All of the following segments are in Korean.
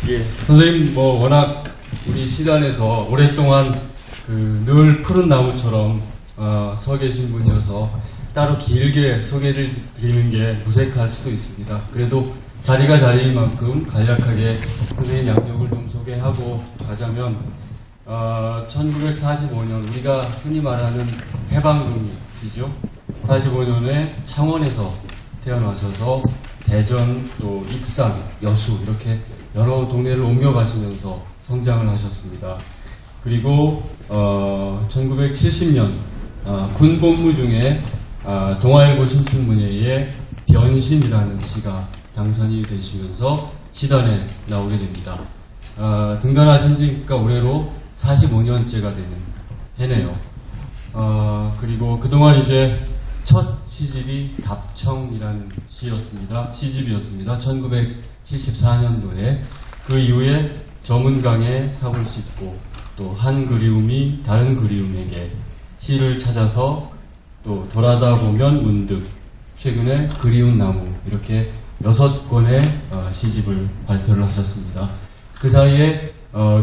예, 선생님 뭐 워낙 우리 시단에서 오랫동안 늘 푸른 나무처럼 서 계신 분이어서 따로 길게 소개를 드리는 게 무색할 수도 있습니다. 그래도 자리가 자리인 만큼 간략하게 선생님 양력을 좀 소개하고 가자면 1945년 우리가 흔히 말하는 해방군이시죠. 45년에 창원에서 태어나셔서 대전 또 익산, 여수 이렇게 여러 동네를 옮겨가시면서 성장을 하셨습니다. 그리고 1970년 군 복무 중에 동아일보 신춘문예에 변신이라는 시가 당선이 되시면서 시단에 나오게 됩니다. 등단하신 지가 올해로 45년째가 되는 해네요. 그리고 그동안 이제 첫 시집이 답청이라는 시집이었습니다. 1974년도에 그 이후에 정은강의 삽을 싣고 또 한 그리움이 다른 그리움에게 시를 찾아서 또 돌아다 보면 문득 최근에 그리운 나무 이렇게 6권의 시집을 발표를 하셨습니다. 그 사이에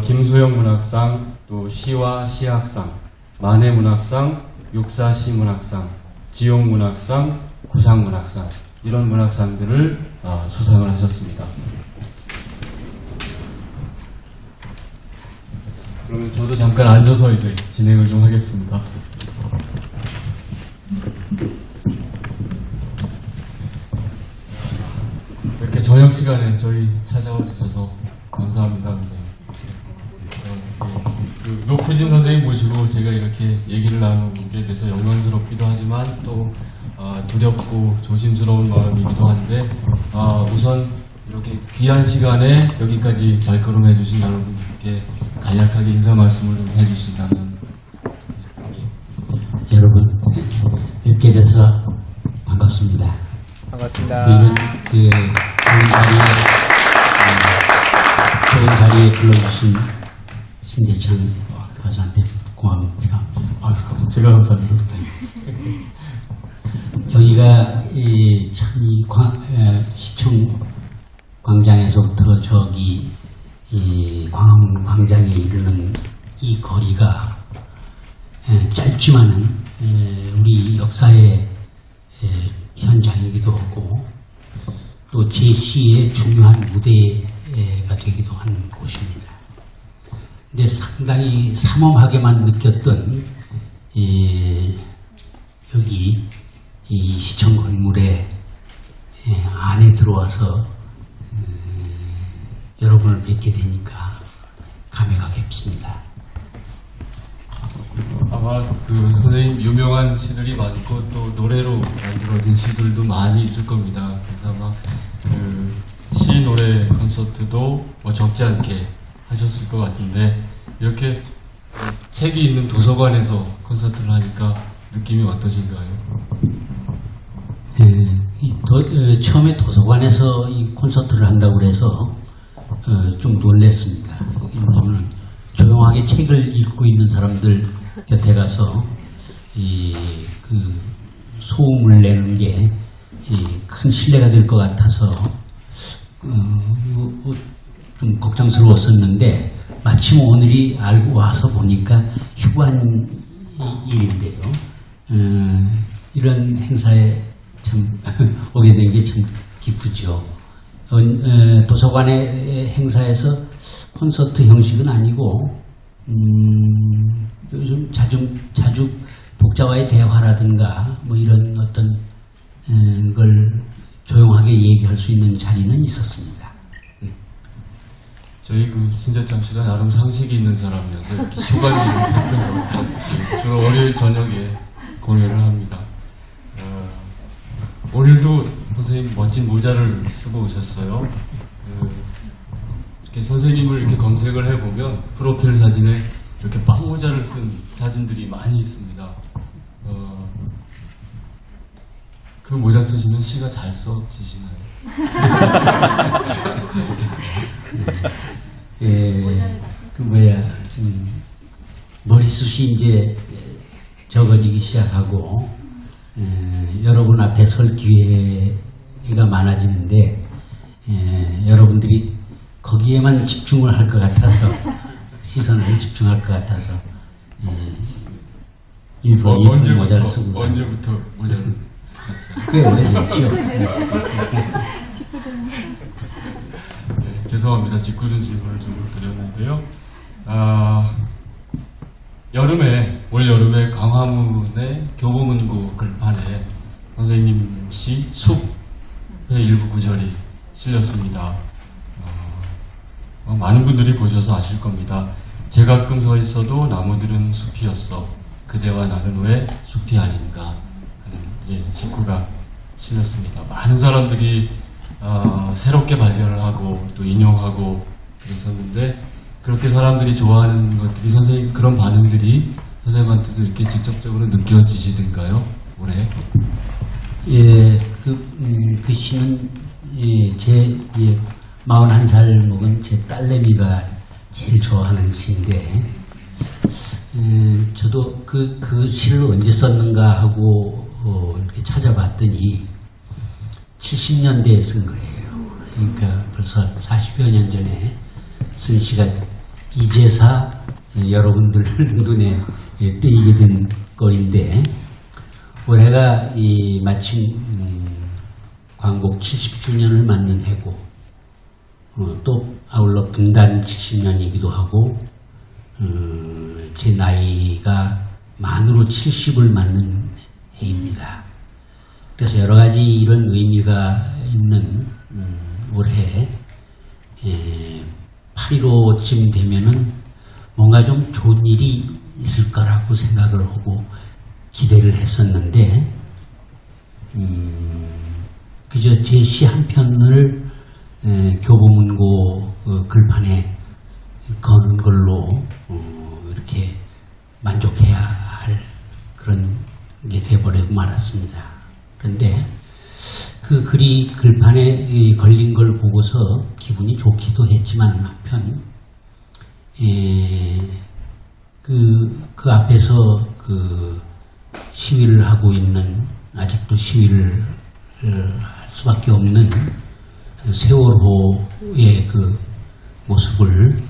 김소영 문학상, 또 시와 시학상, 만해 문학상, 육사시 문학상, 지용 문학상, 구상 문학상 이런 문학상들을 수상을 하셨습니다. 그러면 저도 잠깐 앉아서 이제 진행을 좀 하겠습니다. 이렇게 저녁 시간에 저희 찾아와 주셔서 감사합니다, 선생님. 노프진 선생님 모시고 제가 이렇게 얘기를 나누게 돼서 영광스럽기도 하지만 또 두렵고 조심스러운 마음이기도 한데 우선 이렇게 귀한 시간에 여기까지 발걸음해 주신 여러분께 간략하게 인사 말씀을 좀 해주신다면. 여러분 뵙게 돼서 반갑습니다. 반갑습니다. 저희는 좋은 자리에 불러주신 신대창 가수한테 고맙습니다. 제가 감사합니다. 여기가 시청 광장에서부터 저기 광화문 광장에 이르는 이 거리가 짧지만은 우리 역사의 현장이기도 하고 또 제시의 중요한 무대가 되기도 한 곳입니다. 근데 상당히 삼엄하게만 느꼈던 여기 이 시청 건물에 안에 들어와서 여러분을 뵙게 되니까 감회가 깊습니다. 아마 선생님 유명한 시들이 많고 또 노래로 만들어진 시들도 많이 있을 겁니다. 그래서 아마 시 노래 콘서트도 뭐 적지 않게 하셨을 것 같은데 이렇게 책이 있는 도서관에서 콘서트를 하니까 느낌이 어떠신가요? 처음에 도서관에서 이 콘서트를 한다고 그래서 좀 놀랐습니다. 왜냐하면 조용하게 책을 읽고 있는 사람들 곁에 가서 그 소음을 내는 게 큰 신뢰가 될 것 같아서 좀 걱정스러웠었는데 마침 오늘이 알고 와서 보니까 휴관일인데요. 이런 행사에 참 오게 된 게 참 기쁘죠. 도서관의 행사에서 콘서트 형식은 아니고 요즘 자주 독자와의 대화라든가 뭐 이런 어떤 걸 조용하게 얘기할 수 있는 자리는 있었습니다. 저희 신재창 씨가 나름 상식이 있는 사람이어서 이렇게 휴관일을 택해서 주로 월요일 저녁에 공연을 합니다. 오늘도 선생님 멋진 모자를 쓰고 오셨어요. 이렇게 선생님을 이렇게 검색을 해보면 프로필 사진에 이렇게 빵모자를 쓴 사진들이 많이 있습니다. 그 모자 쓰시면 시가 잘 써지시나요? 머리숱이 이제 적어지기 시작하고 여러분 앞에 설 기회가 많아지는데 여러분들이 거기에만 집중을 할 것 같아서 시선을 집중할 것 같아서 일부러 예쁜 모자를 쓰고 언제부터 모자를 쓰셨어요? 꽤 오래됐죠. 네, 죄송합니다. 짓궂은 질문을 좀 드렸는데요. 올 여름에 광화문의 교보문고 글판에 선생님 시 숲의 일부 구절이 실렸습니다. 많은 분들이 보셔서 아실 겁니다. 제가끔 서 있어도 나무들은 숲이었어. 그대와 나는 왜 숲이 아닌가 하는 이제 식구가 실렸습니다. 많은 사람들이 새롭게 발견을 하고 또 인용하고 그랬었는데 그렇게 사람들이 좋아하는 것들이 선생님 그런 반응들이 선생님한테도 이렇게 직접적으로 느껴지시던가요? 올해? 예, 그 시는 제 41살 먹은 제 딸내미가 제일 좋아하는 시인데 저도 그 시를 언제 썼는가 하고 이렇게 찾아봤더니 70년대에 쓴 거예요. 그러니까 벌써 40여 년 전에 쓴 시가 이제사 여러분들 눈에 띄게 된 꼴인데 올해가 마침 광복 70주년을 맞는 해고 또 아울러 분단 70년이기도 하고 제 나이가 만으로 70을 맞는 해입니다. 그래서 여러 가지 이런 의미가 있는 올해 8.15쯤 되면은 뭔가 좀 좋은 일이 있을 거라고 생각을 하고 기대를 했었는데 그저 제 시 한 편을 교보문고 글판에 거는 걸로 이렇게 만족해야 할 그런 게 돼버리고 말았습니다. 그런데 그 글이 글판에 걸린 걸 보고서 기분이 좋기도 했지만 한편 그 앞에서 시위를 하고 있는 아직도 시위를 할 수밖에 없는 세월호의 그 모습을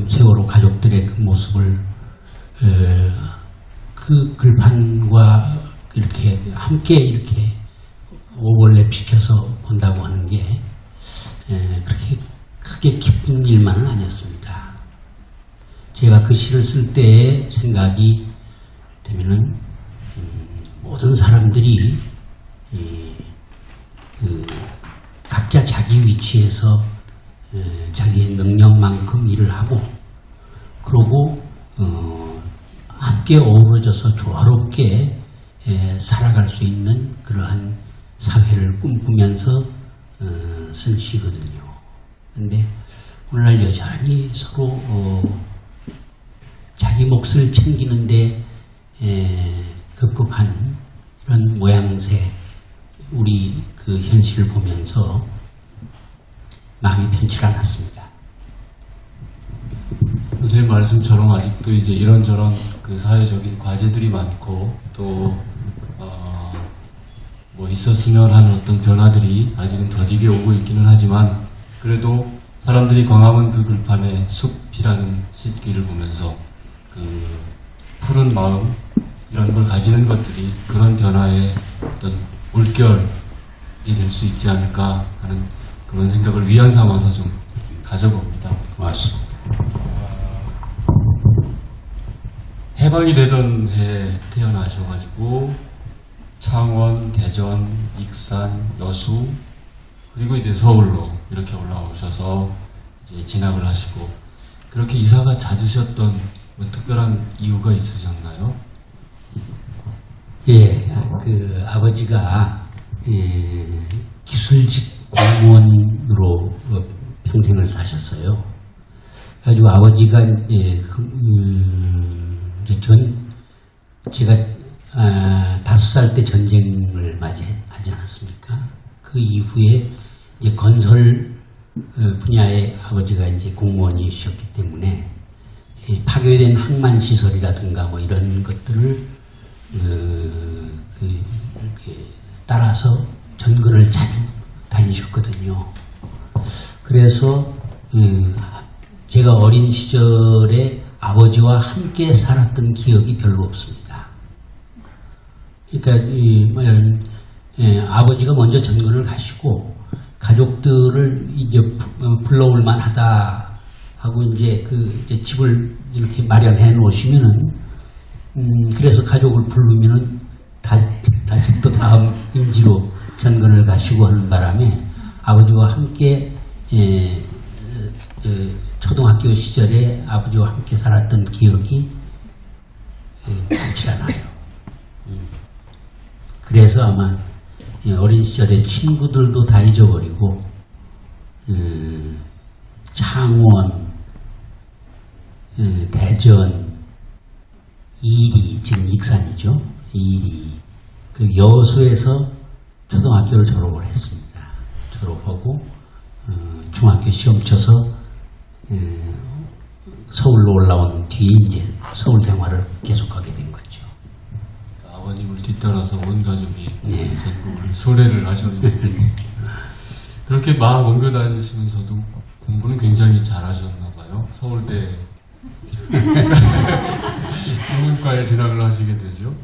세월호 가족들의 그 모습을 그 글판과 이렇게 함께 이렇게 오버랩시켜서 본다고 하는 게 그렇게 크게 기쁜 일만은 아니었습니다. 제가 그 시를 쓸 때의 생각이 되면은 모든 사람들이 각자 자기 위치에서 자기의 능력만큼 일을 하고 그러고 함께 어우러져서 조화롭게 살아갈 수 있는 그러한 사회를 꿈꾸면서 쓴 시거든요. 그런데 오늘날 여전히 서로 자기 몫을 챙기는데 급급한 이런 모양새 우리 그 현실을 보면서 마음이 편치 않았습니다. 선생님 말씀처럼 아직도 이제 이런저런 그 사회적인 과제들이 많고 또 뭐 있었으면 하는 어떤 변화들이 아직은 더디게 오고 있기는 하지만 그래도 사람들이 광화문 그 글판에 숲이라는 시기를 보면서 그 푸른 마음 이런 걸 가지는 것들이 그런 변화의 어떤 물결이 될 수 있지 않을까 하는 그런 생각을 위안 삼아서 좀 가져봅니다. 고맙습니다. 해방이 되던 해에 태어나셔가지고 창원, 대전, 익산, 여수 그리고 이제 서울로 이렇게 올라오셔서 이제 진학을 하시고 그렇게 이사가 잦으셨던 뭐 특별한 이유가 있으셨나요? 예, 그 아버지가 기술직 공무원으로 평생을 사셨어요. 그래가지고 아버지가 이제 제가 5살 때 전쟁을 맞이하지 않았습니까? 그 이후에 이제 건설 분야에 아버지가 이제 공무원이셨기 때문에 파괴된 항만 시설이라든가 뭐 이런 것들을 이렇게 따라서 전근을 자주 다니셨거든요. 그래서 제가 어린 시절에 아버지와 함께 살았던 기억이 별로 없습니다. 그러니까 아버지가 먼저 전근을 가시고 가족들을 이제 불러올 만하다 하고 이제 이제 집을 이렇게 마련해 놓으시면은 그래서 가족을 부르면은 다시 또 다음 임지로 전근을 가시고 하는 바람에 아버지와 함께 초등학교 시절에 아버지와 함께 살았던 기억이 많지 않아요. 그래서 아마 어린 시절에 친구들도 다 잊어버리고 창원, 대전, 이리, 지금 익산이죠. 이리, 그리고 여수에서 초등학교를 졸업을 했습니다. 졸업하고 중학교 시험 쳐서 서울로 올라온 뒤에 이제 서울 생활을 계속하게 된 거죠. 아버님을 뒤따라서 온 가족이 네. 전국을 소래를 하셨네요. 그렇게 막 옮겨 다니시면서도 공부는 굉장히 잘하셨나 봐요. 서울대 국문과에 진학을 하시게 되죠.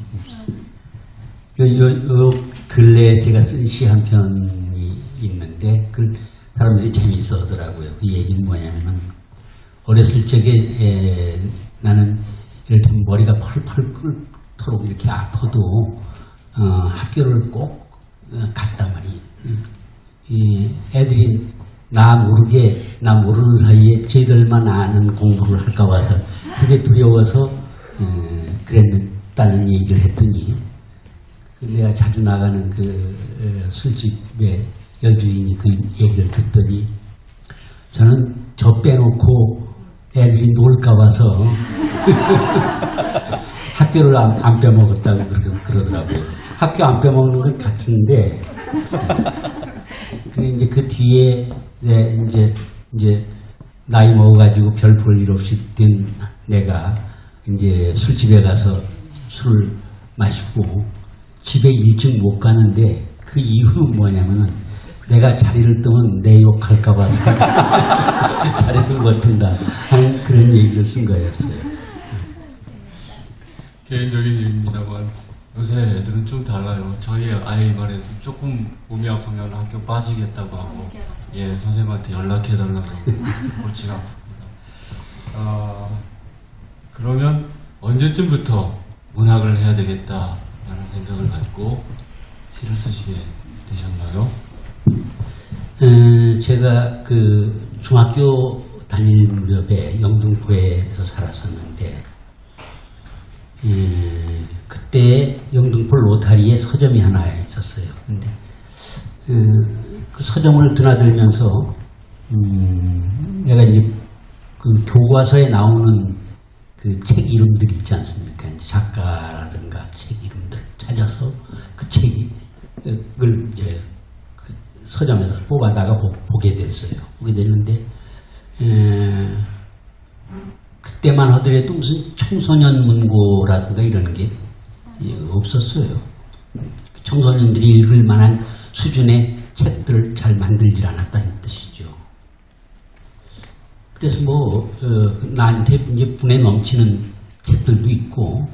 요 근래에 제가 쓴 시 한 편이 있는데 그 사람들이 재미있어 하더라고요. 그 얘기는 뭐냐면은 어렸을 적에 나는 이를테면 머리가 펄펄 끓도록 이렇게 아파도 학교를 꼭 갔단 말이에요. 이 애들이 나 모르는 사이에 쟤들만 아는 공부를 할까 봐서 그게 두려워서 그랬다는 얘기를 했더니 내가 자주 나가는 술집의 여주인이 그 얘기를 듣더니 저는 저 빼놓고 애들이 놀까 봐서 학교를 안 빼먹었다고 그러더라고요. 학교 안 빼먹는 것 같은데 근데 이제 그 뒤에 이제 나이 먹어가지고 별 볼 일 없이 된 내가 이제 술집에 가서 술을 마시고 집에 일찍 못 가는데 그 이유는 뭐냐면은 내가 자리를 뜨면 내 욕할까 봐서 자리를 못 뜬다 하는 그런 얘기를 쓴 거였어요. 개인적인 얘기입니다만 요새 애들은 좀 달라요. 저희 아이만 해도 조금 몸이 아프면 학교 빠지겠다고 하고 선생님한테 연락해달라고 골치가 아픕니다. 그러면 언제쯤부터 문학을 해야 되겠다라는 생각을 갖고 시를 쓰시게 되셨나요? 제가 그 중학교 다닐 무렵에 영등포에서 살았었는데 그때 영등포 로타리에 서점이 하나 있었어요. 근데 그 서점을 드나들면서 내가 이제 그 교과서에 나오는 그 책 이름들이 있지 않습니까? 작가라든가 책 이름들 찾아서 그 책을 이제 그 서점에서 뽑아다가 보게 됐어요. 보게 됐는데 그때만 하더라도 무슨 청소년 문고라든가 이런 게 없었어요. 청소년들이 읽을 만한 수준의 책들을 잘 만들질 않았다는 뜻이죠. 그래서 나한테 이제 분에 넘치는 책들도 있고,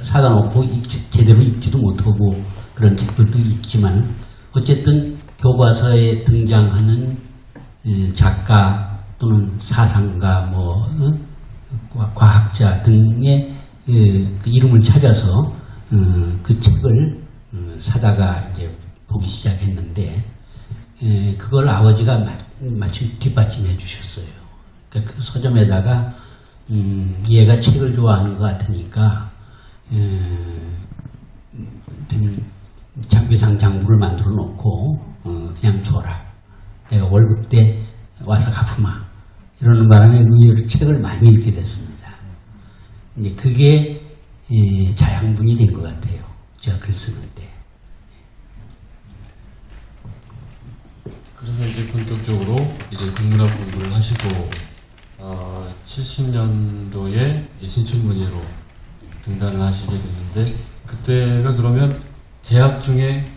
사다 놓고 제대로 읽지도 못하고 그런 책들도 있지만, 어쨌든 교과서에 등장하는 작가 또는 사상가, 과학자 등의 그 이름을 찾아서 그 책을 사다가 이제 보기 시작했는데, 그걸 아버지가 마침 뒷받침해 주셨어요. 그러니까 그 서점에다가 얘가 책을 좋아하는 것 같으니까 외상 장부를 만들어 놓고 그냥 줘라. 내가 월급 때 와서 갚으마. 이러는 바람에 그 책을 많이 읽게 됐습니다. 이제 그게 자양분이 된 것 같아요. 제가 글 쓰는데. 그래서 이제 본격적으로 이제 국문학 공부를 하시고 70년도에 이제 신춘문예로 등단을 하시게 되는데, 그때가 그러면 재학 중에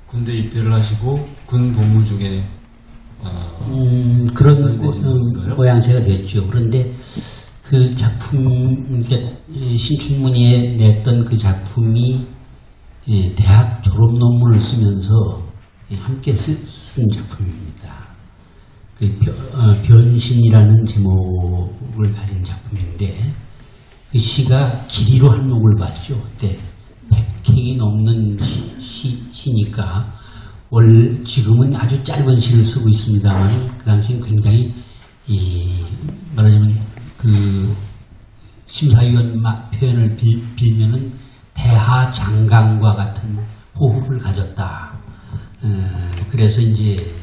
군대 입대를 하시고 군 복무 중에 그런 사용되신 건가요? 모양새가 됐죠. 그런데 그 작품, 신춘문예에 냈던 그 작품이 대학 졸업 논문을 쓰면서 함께 쓴 작품입니다. 변신이라는 제목을 가진 작품인데 그 시가 길이로 한몫을 받죠. 그때 100행이 넘는 시니까 지금은 아주 짧은 시를 쓰고 있습니다만 그 당시엔 굉장히 말하자면 그 심사위원 표현을 빌면은 대하장강과 같은 호흡을 가졌다. 그래서 이제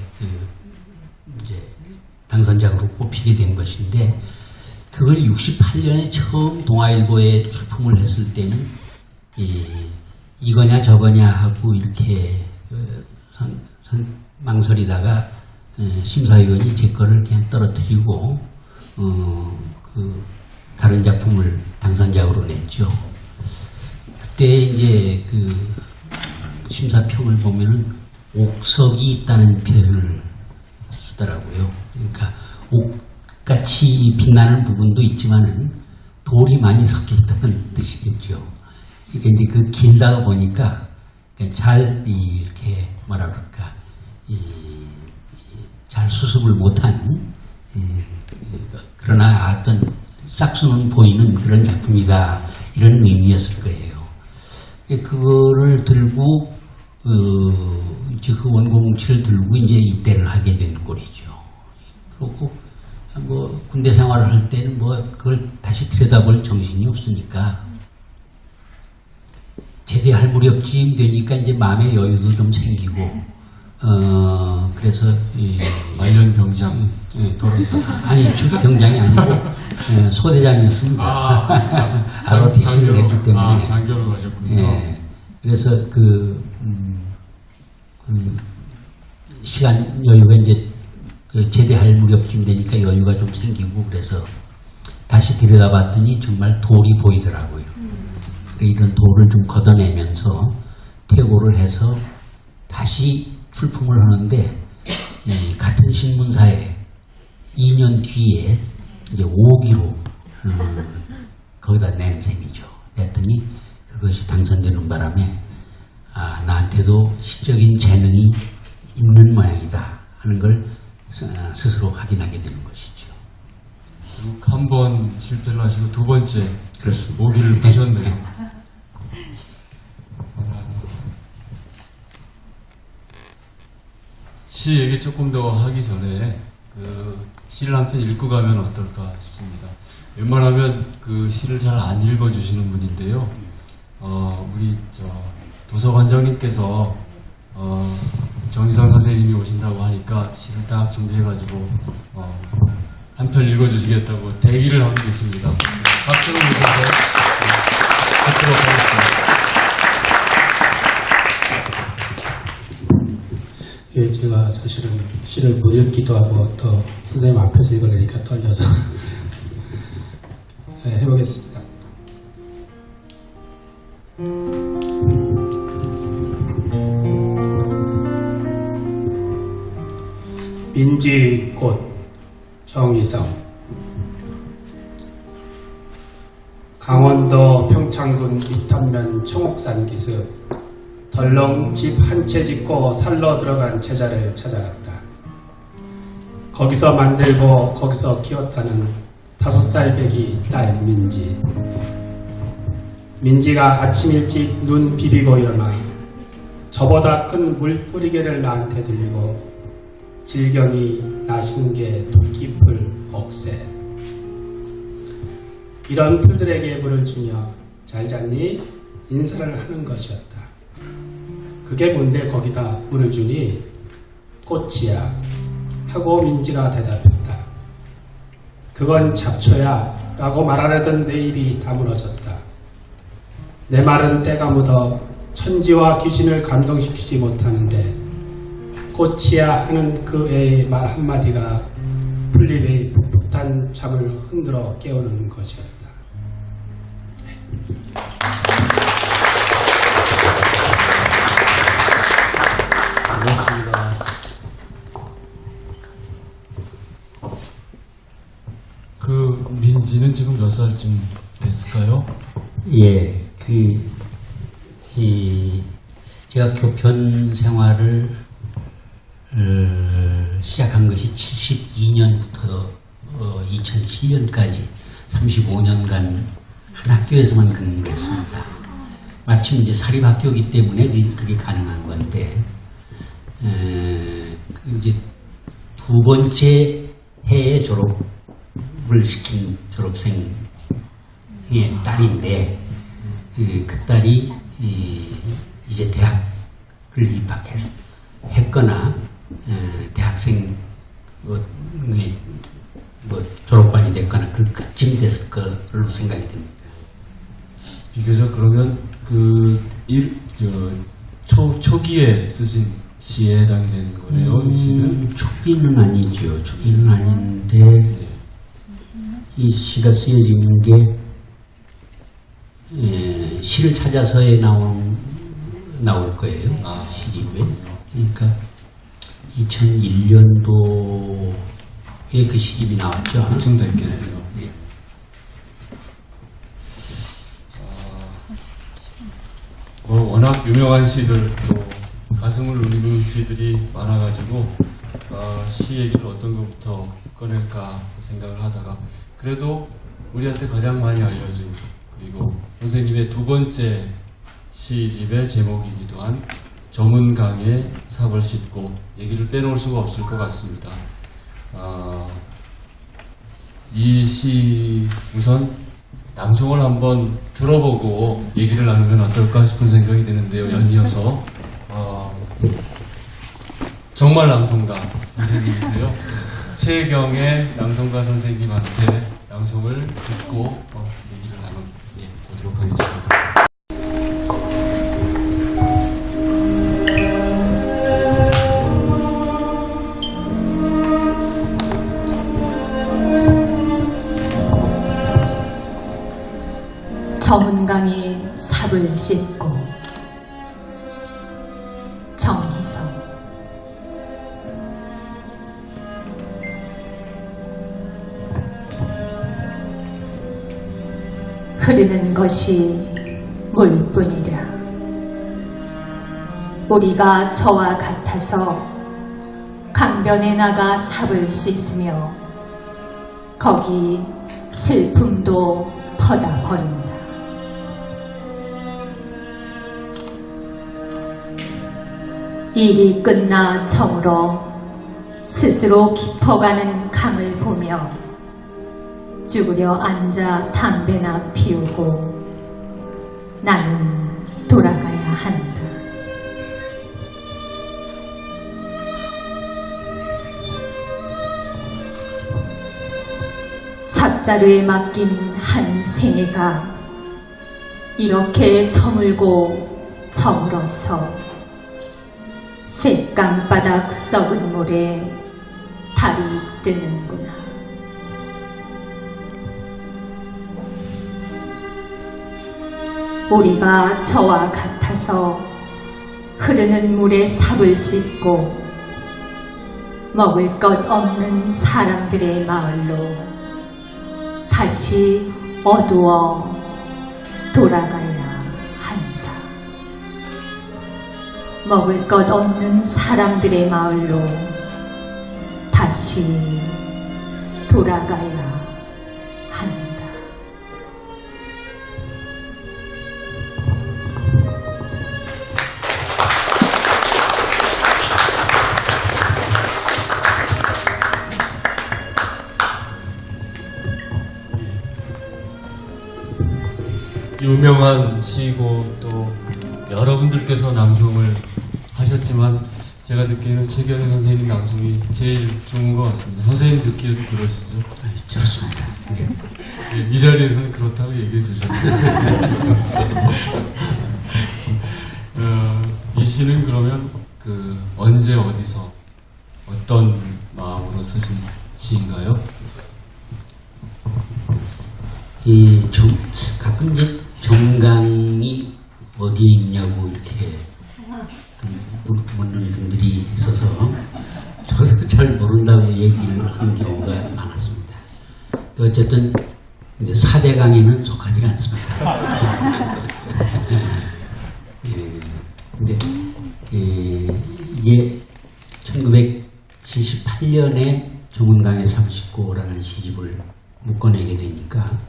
당선작으로 뽑히게 된 것인데 그걸 68년에 처음 동아일보에 출품을 했을 때는 이거냐 저거냐 하고 이렇게 망설이다가 심사위원이 제 거를 그냥 떨어뜨리고 다른 작품을 당선작으로 냈죠. 그때 이제 그 심사평을 보면은 옥석이 있다는 표현을 쓰더라고요. 그러니까 옥같이 빛나는 부분도 있지만은 돌이 많이 섞여 있다는 뜻이겠죠. 그러니까 이제 그 길다가 보니까 잘 이렇게 뭐라 그럴까 잘 수습을 못한 그러나 어떤 싹수는 보이는 그런 작품이다 이런 의미였을 거예요. 그거를 들고 이제 그 원고뭉치를 들고 이제 입대를 하게 된 꼴이죠. 그렇고 뭐 군대 생활을 할 때는 뭐 그걸 다시 들여다볼 정신이 없으니까 제대할 무렵쯤 되니까 이제 마음의 여유도 좀 생기고 그래서 말년병장 아니 병장이 아니고 소대장이었습니다. 바로 퇴직을 했기 때문에 장교로 가셨군요. 예, 그래서 그 시간 여유가 이제 제대할 무렵쯤 되니까 여유가 좀 생기고 그래서 다시 들여다봤더니 정말 돌이 보이더라고요. 이런 돌을 좀 걷어내면서 퇴고를 해서 다시 출품을 하는데 같은 신문사에 2년 뒤에 이제 5기로 거기다 낸 셈이죠. 냈더니 그것이 당선되는 바람에 나한테도 시적인 재능이 있는 모양이다 하는 걸 스스로 확인하게 되는 것이죠. 한 번 실패를 하시고 두 번째 그렇습니다. 모기를 부셨네요. 시 얘기 조금 더 하기 전에 그 시를 한 편 읽고 가면 어떨까 싶습니다. 웬만하면 그 시를 잘 안 읽어주시는 분인데요. 우리 도서관장님께서 정희성 선생님이 오신다고 하니까 시를 딱 준비해가지고 한 편 읽어주시겠다고 대기를 하고 계십니다. 박수로 주셔서 듣도록 하겠습니다. 예, 제가 사실은 시를 못 읽기도 하고 또 선생님 앞에서 읽으려니까 떨려서 네, 해보겠습니다. 민지꽃 정희성 강원도 평창군 이탄면 청옥산 기슭 덜렁 집 한 채 짓고 살러 들어간 제자를 찾아갔다. 거기서 만들고 거기서 키웠다는 5살 배기 딸 민지. 민지가 아침 일찍 눈 비비고 일어나 저보다 큰 물뿌리개를 나한테 들리고 질경이 나신게 토끼풀 억새. 이런 풀들에게 물을 주며 잘 잤니? 인사를 하는 것이었다. 그게 뭔데 거기다 물을 주니? 꽃이야 하고 민지가 대답했다. 그건 잡초야 라고 말하려던 내 입이 다물어졌다. 내 말은 때가 묻어 천지와 귀신을 감동시키지 못하는데 꽃이야 하는 그 애의 말 한마디가 풀잎의 풋풋한 잠을 흔들어 깨우는 것이었다. 고맙습니다. 씨는 지금 몇 살쯤 됐을까요? 예, 제가 교편 생활을 시작한 것이 72년부터 2007년까지 35년간 한 학교에서만 근무를 했습니다. 마침 이제 사립학교이기 때문에 그게 가능한 건데, 이제 두 번째 해에 졸업을 시킨 졸업생의 딸인데, 그 딸이 이제 대학을 입학했거나 대학생 졸업반이 됐거나 그쯤 됐을 걸로 생각이 듭니다. 비교적 그러면 초기에 쓰신 시에 해당이 되는 거네요, 이 시는? 초기는 아니죠. 초기는 아닌데, 네. 이 시가 쓰여지는 게 시를 찾아서에 나올 거예요. 시집에. 그러니까 2001년도에 그 시집이 나왔죠. 그쯤 됐겠네요. 예. 워낙 유명한 시들, 또 가슴을 울리는 시들이 많아가지고 시 얘기를 어떤 것부터 꺼낼까 생각을 하다가, 그래도 우리한테 가장 많이 알려진, 그리고 선생님의 두 번째 시집의 제목이기도 한 저문강의 삽을 싣고 얘기를 빼놓을 수가 없을 것 같습니다. 이 시 우선 낭송을 한번 들어보고 얘기를 나누면 어떨까 싶은 생각이 드는데요. 연이어서 정말 낭송가 선생님이세요. 최경의 낭송가 선생님한테 낭송을 듣고 얘기를 나눠보도록 하겠습니다. 저문강에 삽을 싣고. 정희성. 흐르는 것이 물뿐이라. 우리가 저와 같아서 강변에 나가 삽을 씻으며 거기 슬픔도 퍼다 버린다. 일이 끝나 저물어 스스로 깊어가는 강을 보며 쭈그려 앉아 담배나 피우고 나는 돌아가야 한다. 삽자루에 맡긴 한 생애가 이렇게 저물고 저물어서 새깡바닥 썩은 물에 달이 뜨는구나. 우리가 저와 같아서 흐르는 물에 삽을 씻고 먹을 것 없는 사람들의 마을로 다시 어두워 돌아가야 한다. 먹을 것 없는 사람들의 마을로 다시 돌아가야 한다. 유명한 시고 또 여러분들께서 낭송을 하셨지만 제가 듣기에는 최경희 선생님 낭송이 제일 좋은 것 같습니다. 선생님 듣기에도 그러시죠? 좋습니다. 네, 이 자리에서는 그렇다고 얘기해 주셨네요. 이 시는 그러면 언제 어디서 어떤 마음으로 쓰신 시인가요? 가끔 이제 정강이 어디에 있냐고 이렇게 묻는 분들이 있어서 저도 잘 모른다고 얘기를 하는 경우가 많았습니다. 어쨌든 근데 4대강에는 속하지 않습니다. 근데 이게 1978년에 정운강의 39호라는 시집을 묶어내게 되니까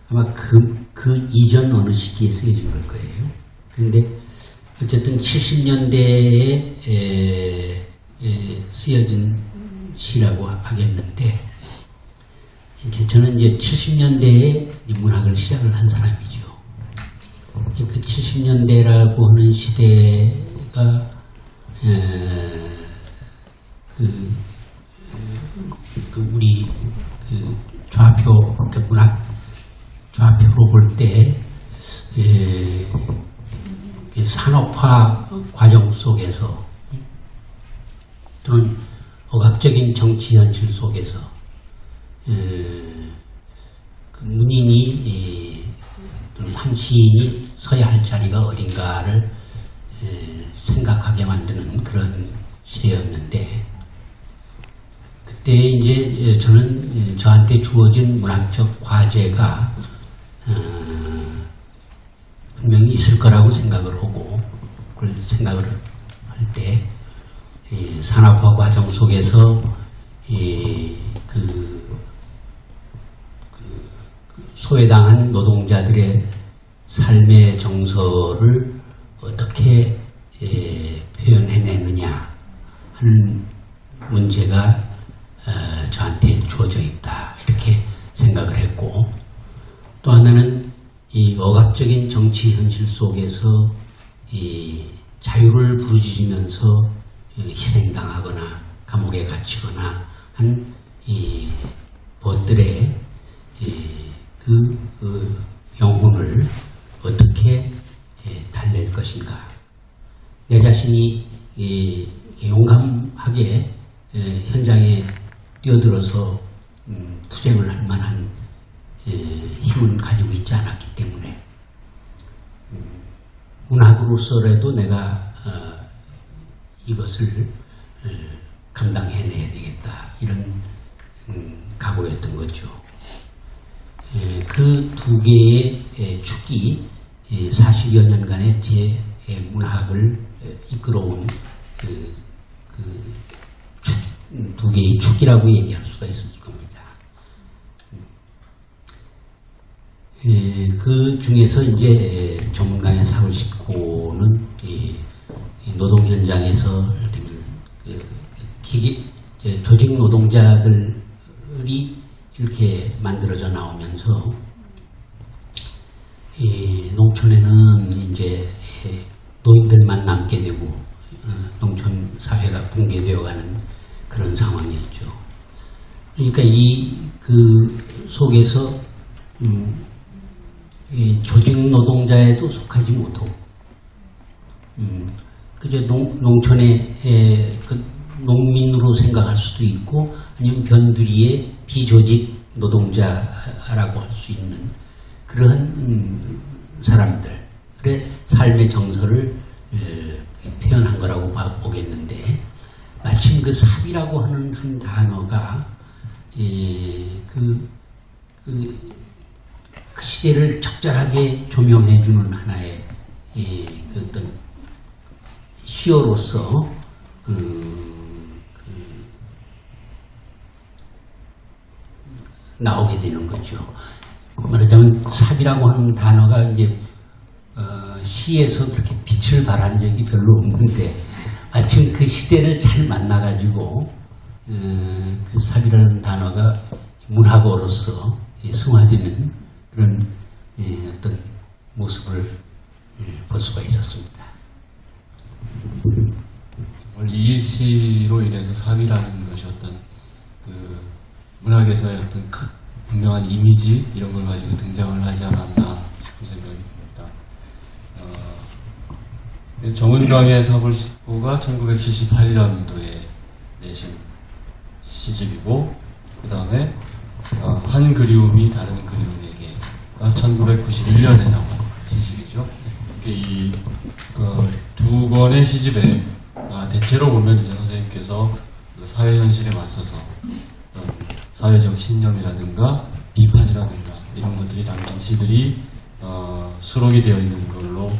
아마 그 이전 어느 시기에 쓰여진 걸 거예요. 그런데 어쨌든 70년대에 쓰여진 시라고 하겠는데, 이제 저는 이제 70년대에 문학을 시작을 한 사람이죠. 그 70년대라고 하는 시대가 우리 좌표, 문학 좌표로 볼 때 산업화 과정 속에서 또는 억압적인 정치 현실 속에서 그 문인이 또는 한 시인이 서야 할 자리가 어딘가를 생각하게 만드는 그런 시대였는데, 그때 이제 저는 저한테 주어진 문학적 과제가 분명히 있을 거라고 생각을 하고, 그걸 생각을 할 때 산업화 과정 속에서 소외당한 노동자들의 삶의 정서를 어떻게 표현해내느냐 하는 문제가 저한테 주어져 있다, 이렇게 생각을 했고, 또 하나는 이 억압적인 정치 현실 속에서 이 자유를 부르짖으면서 희생당하거나 감옥에 갇히거나 한 이 벗들의 그 영혼을 어떻게 달랠 것인가. 내 자신이 용감하게 현장에 뛰어들어서 투쟁을 할 만한 힘은 가지고 있지 않았기 때문에 문학으로서라도 내가 이것을 감당해내야 되겠다, 이런 각오였던 거죠. 그 두 개의 축이 40여 년간의 제 문학을 이끌어온 두 개의 축이라고 얘기할 수가 있을 겁니다. 그 중에서 이제 정문강의 49호는 노동 현장에서 조직 노동자들이 이렇게 만들어져 나오면서 농촌에는 이제 노인들만 남게 되고 농촌 사회가 붕괴되어가는 그런 상황이었죠. 그러니까 그 속에서 이 조직 노동자에도 속하지 못하고, 그저 농촌의 농민으로 생각할 수도 있고, 아니면 변두리의 비조직 노동자라고 할 수 있는 그러한 사람들, 그래 삶의 정서를 표현한 거라고 보겠는데, 마침 그 삽이라고 하는 한 단어가 그 시대를 적절하게 조명해주는 하나의 어떤 시어로서 나오게 되는 거죠. 말하자면 삽이라고 하는 단어가 이제 시에서 그렇게 빛을 발한 적이 별로 없는데, 마침 그 시대를 잘 만나가지고 그 삽이라는 단어가 문학어로서 승화되는 그런 어떤 모습을 볼 수가 있었습니다. 이 시로 인해서 삽이라는 것이 어떤 문학에서의 어떤 분명한 이미지, 이런 걸 가지고 등장을 하지 않았나 싶은 생각이 듭니다. 정은광의 삽을 싣고가 1978년도에 내신 시집이고, 그 다음에 한 그리움이 다른 그리움에게가 1991년에 나온 시집이죠. 이 두 권의 시집에 대체로 보면 이제 선생님께서 사회 현실에 맞서서 어떤 사회적 신념이라든가 비판이라든가 이런 것들이 담긴 시들이 수록이 되어 있는 걸로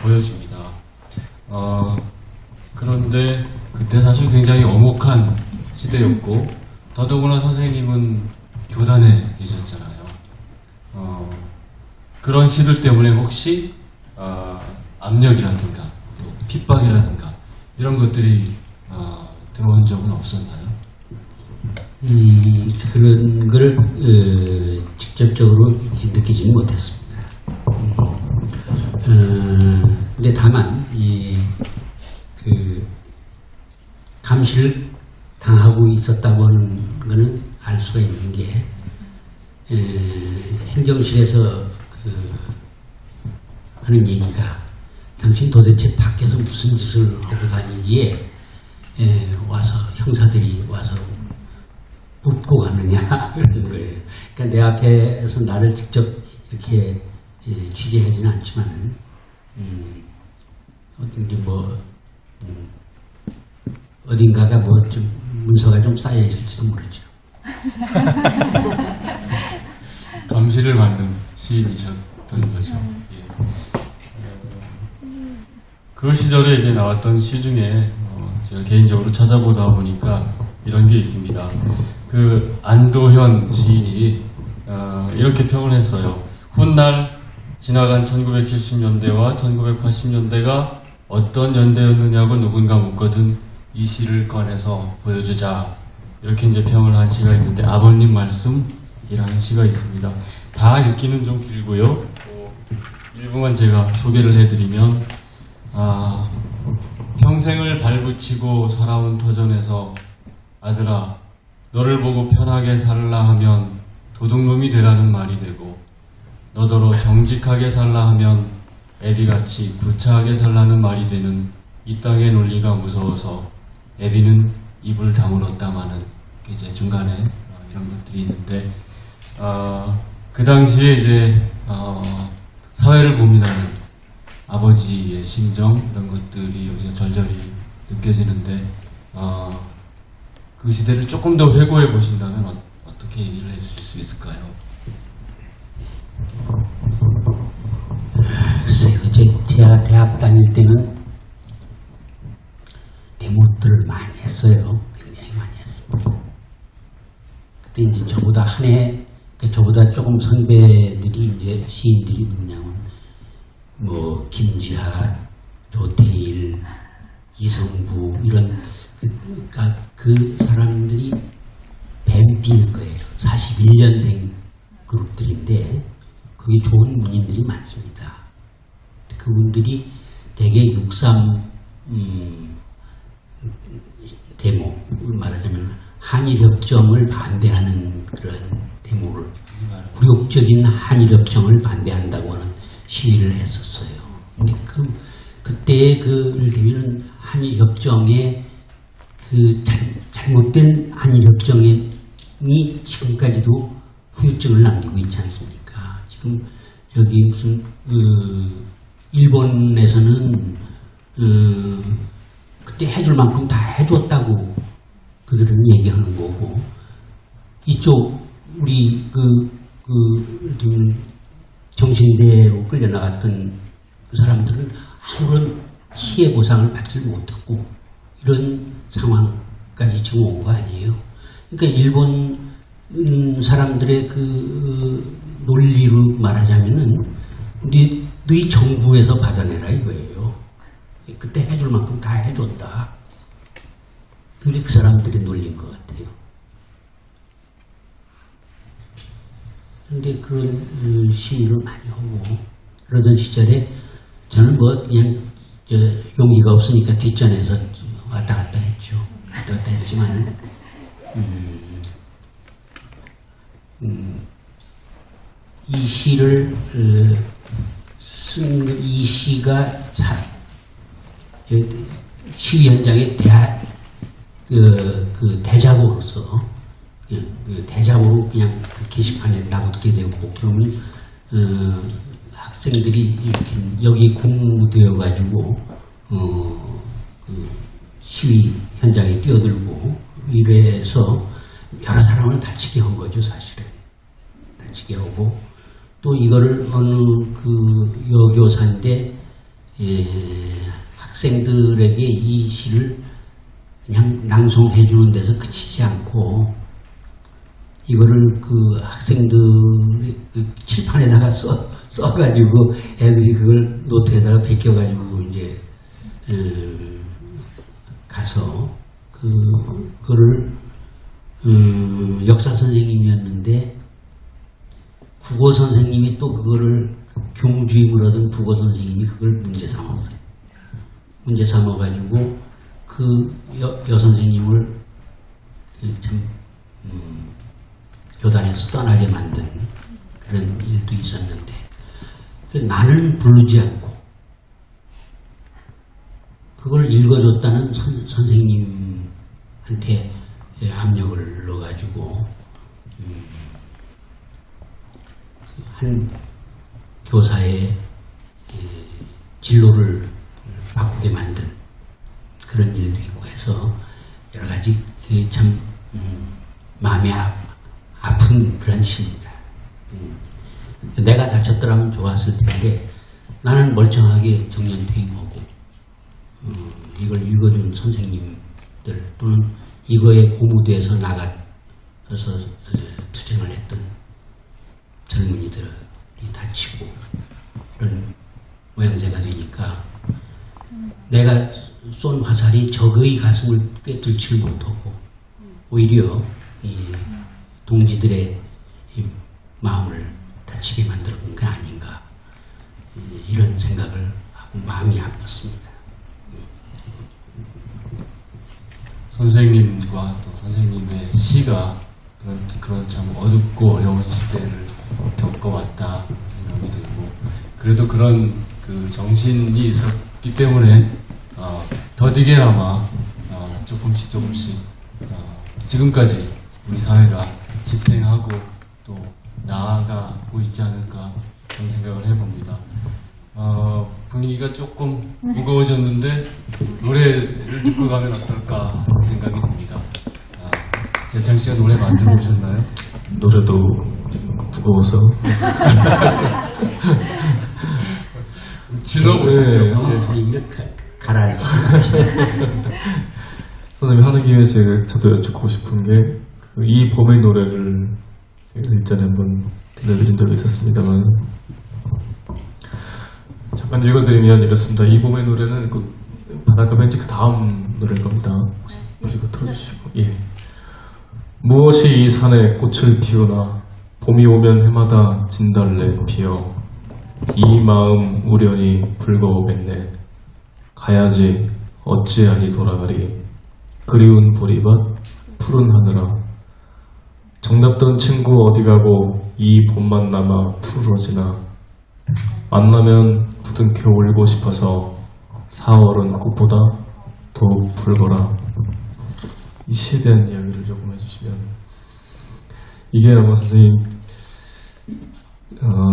보여집니다. 그런데 그때 사실 굉장히 엄혹한 시대였고 더더구나 선생님은 교단에 계셨잖아요. 그런 시들 때문에 혹시 압력이라든가 또 핍박이라든가 이런 것들이 들어온 적은 없었나요? 그런 걸 직접적으로 느끼지는 못했습니다. 근데 다만 그 감시를 당하고 있었다고 하는 것은 알 수가 있는 게 행정실에서 하는 얘기가 당신 도대체 밖에서 무슨 짓을 하고 다니기에 와서 형사들이 와서 묻고 가느냐 그런 거예요. 그러니까 내 앞에서 나를 직접 이렇게 취재하지는 않지만은 어떤지 어딘가가 좀 문서가 좀 쌓여 있을지도 모르죠. 감시를 받는 시인이셨던 거죠. 예. 그 시절에 이제 나왔던 시 중에 제가 개인적으로 찾아보다 보니까 이런 게 있습니다. 그 안도현 시인이 이렇게 평을 했어요. 훗날 지나간 1970년대와 1980년대가 어떤 연대였느냐고 누군가 묻거든 이 시를 꺼내서 보여주자. 이렇게 이제 평을 한 시가 있는데 아버님 말씀이라는 시가 있습니다. 다 읽기는 좀 길고요. 일부만 제가 소개를 해드리면 평생을 발붙이고 살아온 터전에서 아들아 너를 보고 편하게 살라 하면 도둑놈이 되라는 말이 되고 너더러 정직하게 살라 하면 애비같이 구차하게 살라는 말이 되는 이 땅의 논리가 무서워서 애비는 입을 다물었다마는 이제 중간에 이런 것들이 있는데 그 당시에 이제 사회를 고민하는 아버지의 심정 이런 것들이 여기서 절절히 느껴지는데 그 시대를 조금 더 회고해 보신다면 어떻게 얘기를 해주실 수 있을까요? 글쎄요, 제가 대학 다닐 때는 데모들을 많이 했어요. 굉장히 많이 했습니다. 그때 이제 저보다 저보다 조금 선배들이 이제 시인들이 누구냐면 김지하, 조태일, 이성부 이런 그 사람들이 뱀띠일 거예요. 41년생 그룹들인데 거기 좋은 문인들이 많습니다. 그분들이 대개 6.3 데모, 말하자면 한일협정을 반대하는 그런 데모를 굴욕적인 한일협정을 반대한다고 하는 시위를 했었어요. 근데 그때의 예를 들면 한일협정의 잘못된 한일협정이 지금까지도 후유증을 남기고 있지 않습니까? 지금 여기 무슨 일본에서는 그때 해줄 만큼 다 해줬다고 그들은 얘기하는 거고 이쪽 우리 정신대로 끌려나갔던 그 사람들은 아무런 피해 보상을 받지 못했고 이런 상황까지 지금 온 거 아니에요. 그러니까 일본 사람들의 논리로 말하자면은 너희 정부에서 받아내라 이거예요. 그때 해줄 만큼 다 해줬다. 그게 그 사람들의 논리인 것 같아요. 근데 그런 시위를 많이 하고 그러던 시절에 저는 그냥 용기가 없으니까 뒷전에서 왔다 갔다 했죠. 왔다 갔다 했지만 이 시를 쓴 이 시가 시위 현장에 대자보로서 대자보로 그냥 그 게시판에 나붙게 되고 그러면 학생들이 이렇게 여기 공무되어 가지고 시위 현장에 뛰어들고 이래서 여러 사람을 다치게 한 거죠, 사실은. 다치게 하고 또 이거를 어느 그 여교사인데 학생들에게 이 시를 그냥 낭송해 주는 데서 그치지 않고 이거를 그 학생들이 그 칠판에다가 써가지고 애들이 그걸 노트에다가 베껴가지고 이제 가서 그거를 역사 선생님이었는데 국어 선생님이 또 그거를 교무주임을 하던 국어 선생님이 그걸 문제 삼았어요. 문제 삼아가지고 그 여 선생님을 참 교단에서 떠나게 만든 그런 일도 있었는데 나는 부르지 않고 그걸 읽어줬다는 선생님한테 압력을 넣어가지고 한 교사의 진로를 바꾸게 만든 그런 일도 있고 해서 여러 가지 참 마음이 아픈 그런 시입니다. 내가 다쳤더라면 좋았을 텐데 나는 멀쩡하게 정년퇴임하고 이걸 읽어준 선생님들 또는 이거에 고무대에서 나가서 투쟁을 했던 젊은이들이 다치고 이런 모양새가 되니까 내가 쏜 화살이 적의 가슴을 꿰뚫지 못하고 오히려 이 동지들의 이 마음을 다치게 만들어본 게 아닌가 이런 생각을 하고 마음이 아팠습니다. 선생님과 또 선생님의 시가 그런 참 어둡고 어려운 시대를 겪어왔다 생각이 들고 그래도 그런 그 정신이 있었기 때문에 더디게나마 조금씩 지금까지 우리 사회가 지탱하고 또 나아가고 있지 않을까 그런 생각을 해봅니다. 분위기가 조금 무거워졌는데 노래를 듣고 가면 어떨까 생각이 듭니다. 재창 씨가 노래 만들어 오셨나요? 노래도 무거워서 질러보시죠. 너무 분위기를 가라앉히시다. 선생님 하는 김에 저도 여쭙고 싶은 게 이 봄의 노래를 일전에 한번 들려드린 적이 있었습니다만 잠깐 읽어드리면 이렇습니다. 이 봄의 노래는 그 바닷가 벤치 그 다음 노래일 겁니다. 혹시 그거 틀어주시고 예. 무엇이 이 산에 꽃을 피우나 봄이 오면 해마다 진달래 피어 이 마음 우연히 붉어오겠네 가야지 어찌하니 돌아가리 그리운 보리밭 푸른 하늘아 정답던 친구 어디 가고 이 봄만 남아 푸르러지나 만나면 부둥켜 울고 싶어서 4월은 꽃보다 더욱 붉어라. 이 시에 대한 이야기를 조금 해주시면 이게 아마 선생님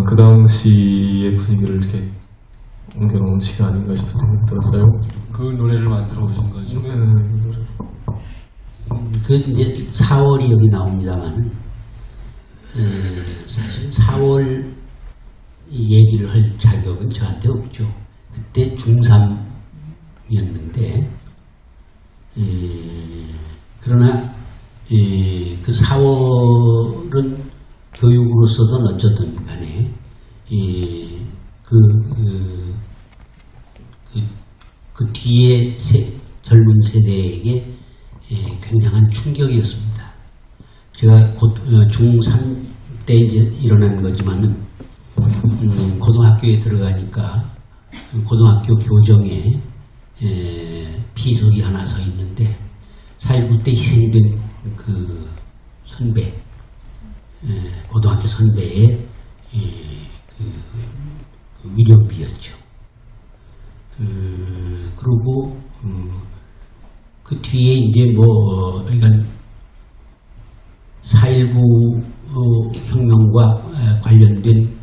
그 당시의 분위기를 이렇게 옮겨놓은 시가 아닌가 싶은 생각이 들었어요. 그 노래를 만들어 오신 거죠? 그 이제 4월이 여기 나옵니다만 사실 4월 얘기를 할 자격은 저한테 없죠. 그때 중3이었는데 그러나 그 4월은 교육으로서든 어쩌든 간에 그 뒤에 젊은 세대에게 굉장한 충격이었습니다. 제가 곧 중3 때 이제 일어난 거지만은 고등학교에 들어가니까 고등학교 교정에 비석이 하나 서 있는데 4.19 때 희생된 그 선배, 고등학교 선배의 그 위령비였죠. 그리고 그 뒤에 이제 그러니까 4.19 혁명과 관련된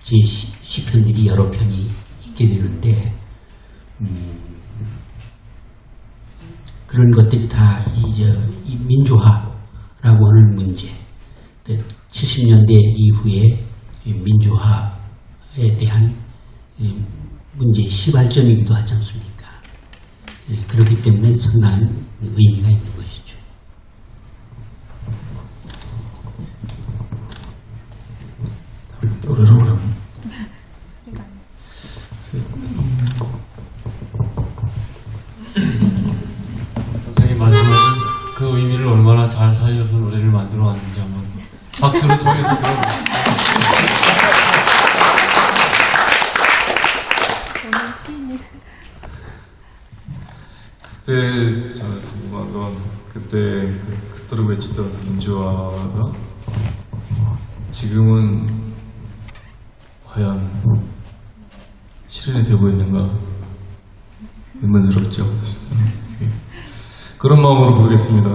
제 시편들이 여러 편이 있게 되는데 그런 것들이 다 이제 이 민주화 하는 문제, 70년대 이후에 민주화에 대한 문제의 시발점이기도 하지 않습니까? 그렇기 때문에 상당한 의미가 있는 것이죠. 노래로 그럼. 선생님 말씀하신 그 의미를 얼마나 잘 살려서 노래를 만들어 왔는지 한번 박수로 청해서 들어보시죠. 그때 저는 궁금한 건 그때 그토록 외치던 민주화가 지금은 과연 실현이 되고 있는가 의문스럽죠. 그런 마음으로 부르겠습니다.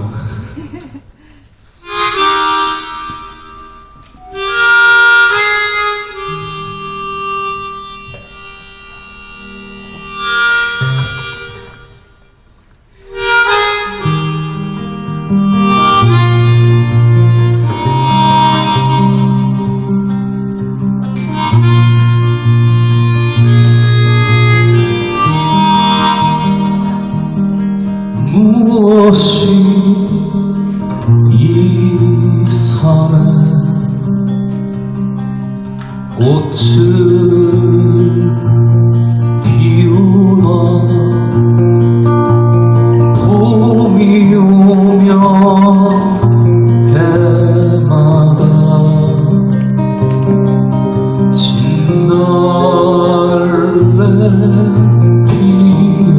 무엇이 이 산에 꽃을 피우나 봄이 오면 해마다 진달래 피어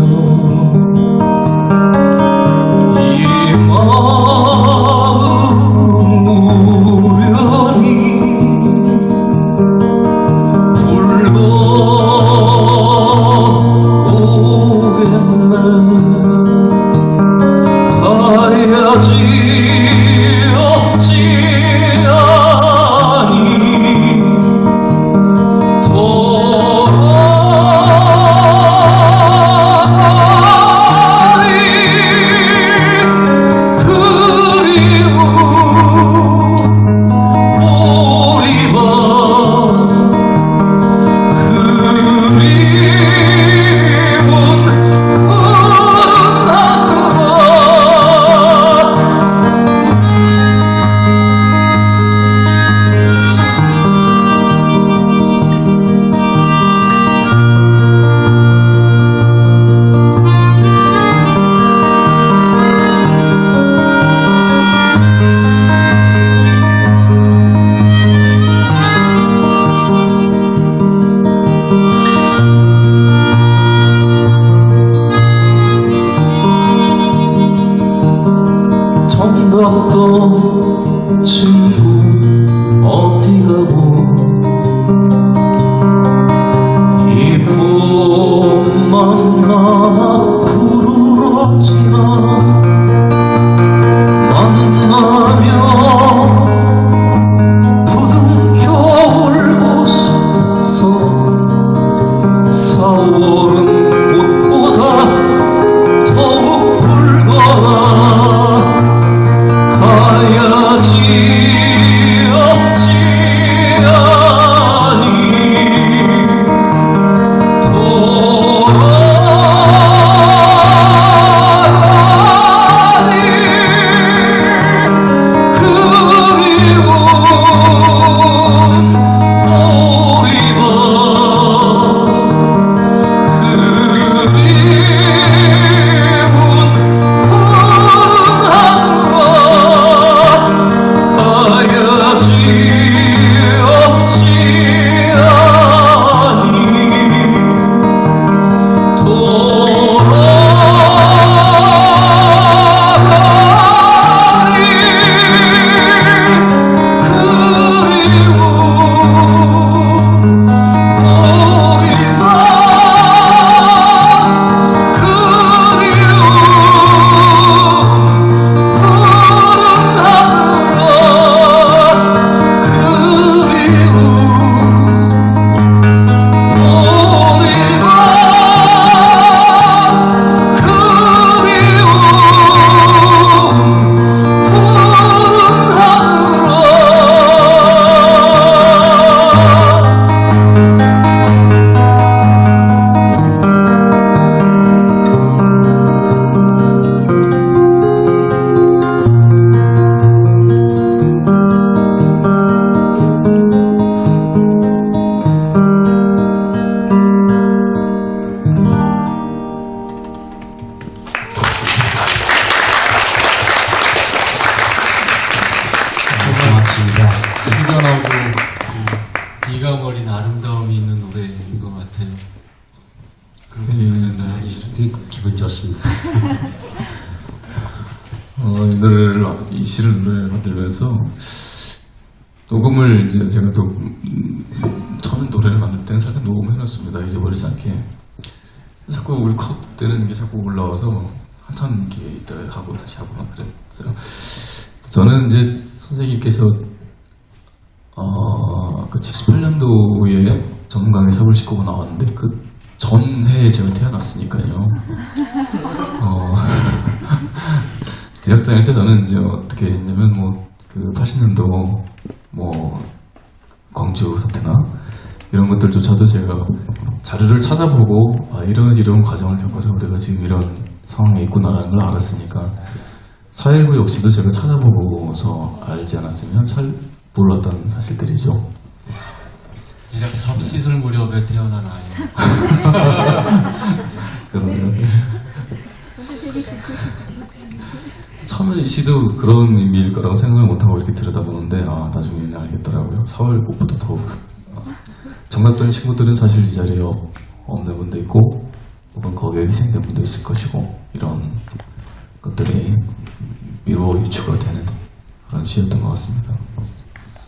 정답던 친구 어디 가고 이 봄만 나 부르러지나 만나면 부둥 겨울곳에서 4월은 꽃보다 더욱 붉어나 가야지 없지 않니 돌아가리 기분 좋습니다. 이 시를 노래 만들면서 녹음을 이제 제가 또 처음에 노래를 만들 때는 살짝 녹음해놨습니다. 잊어버리지 않게. 자꾸 우리 컷 때는 이게 자꾸 올라와서 한참 이렇게 있다가 하고 다시 하고 막 그랬어요. 저는 이제 선생님께서 그 78년도에 전문강의 삽을 싣고 나왔는데 그 전해에 제가 태어났으니까요. 대학 다닐 때 저는 이제 어떻게 했냐면 그 80년도 광주 사태나 이런 것들조차도 제가 자료를 찾아보고 이런 과정을 겪어서 우리가 지금 이런 상황에 있구나라는 걸 알았으니까 4.19 역시도 제가 찾아보고서 알지 않았으면 잘 몰랐던 사실들이죠. 대략 삽 씻을 무렵에 태어난 아이. 그러면 처음에 이 시도 그런 의미일 거라고 생각을 못하고 이렇게 들여다보는데 나중에는 알겠더라고요. 4월 곡보다 더욱 정답된 친구들은 사실 이 자리에 없는 분도 있고 혹은 거기에 희생된 분도 있을 것이고 이런 것들이 위로 유추가 되는 그런 시였던 것 같습니다.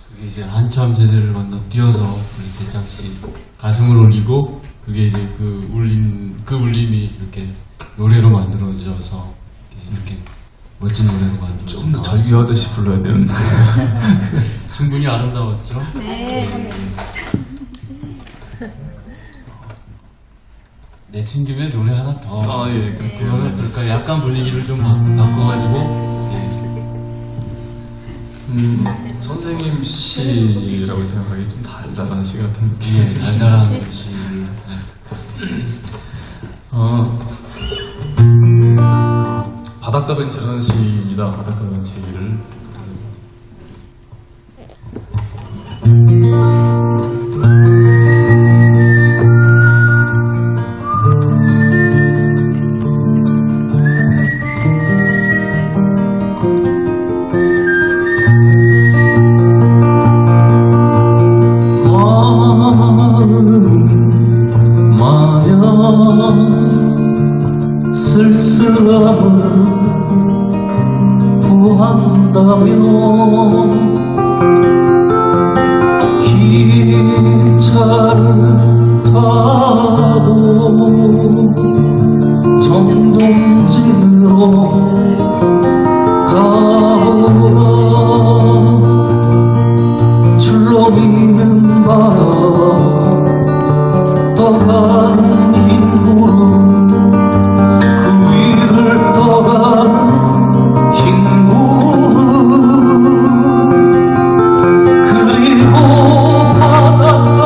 그게 이제 한참 세대를 건너뛰어서 우리 재창씨 가슴을 울리고 그게 이제 그 울림이 이렇게 노래로 만들어져서 이렇게 멋진 노래로 만들어서 좀 더 절규하듯이 불러야 되는데 충분히 아름다웠죠? 네. 내친 김에 노래 하나 더. 예, 그거는 어떨까? 약간 분위기를 좀 바꿔가지고. 선생님 시라고 생각하기 좀 달달한 시 같은 느낌. 예, 달달한 시를. 바닷가 벤치라는 시입니다. 바닷가 벤치를 쓸쓸함을 구한다면 기차를 타고 정동진으로 가보라. 출렁이는 바다 떠가는 흰 구름 떠가는 흰 구름 그리고 바닷가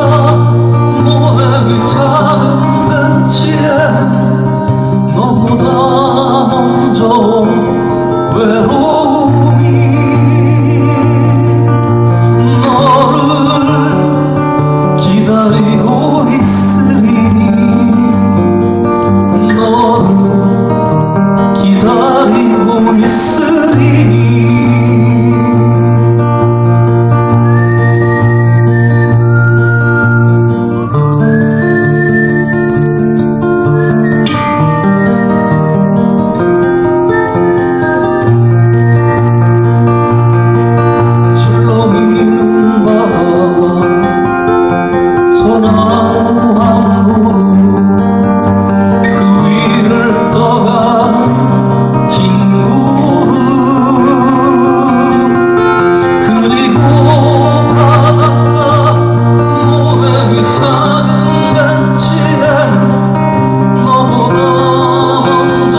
모래의 작은 벤치에 너보다 먼저 외로움이 너를 기다리고 있으니 너를 기다리고 있으리. 출렁이는 바다와 소나무 한 그루 그 위를 떠가는 흰 구름 그리고 바닷가 모래의 작은 벤치에는 너보다 먼저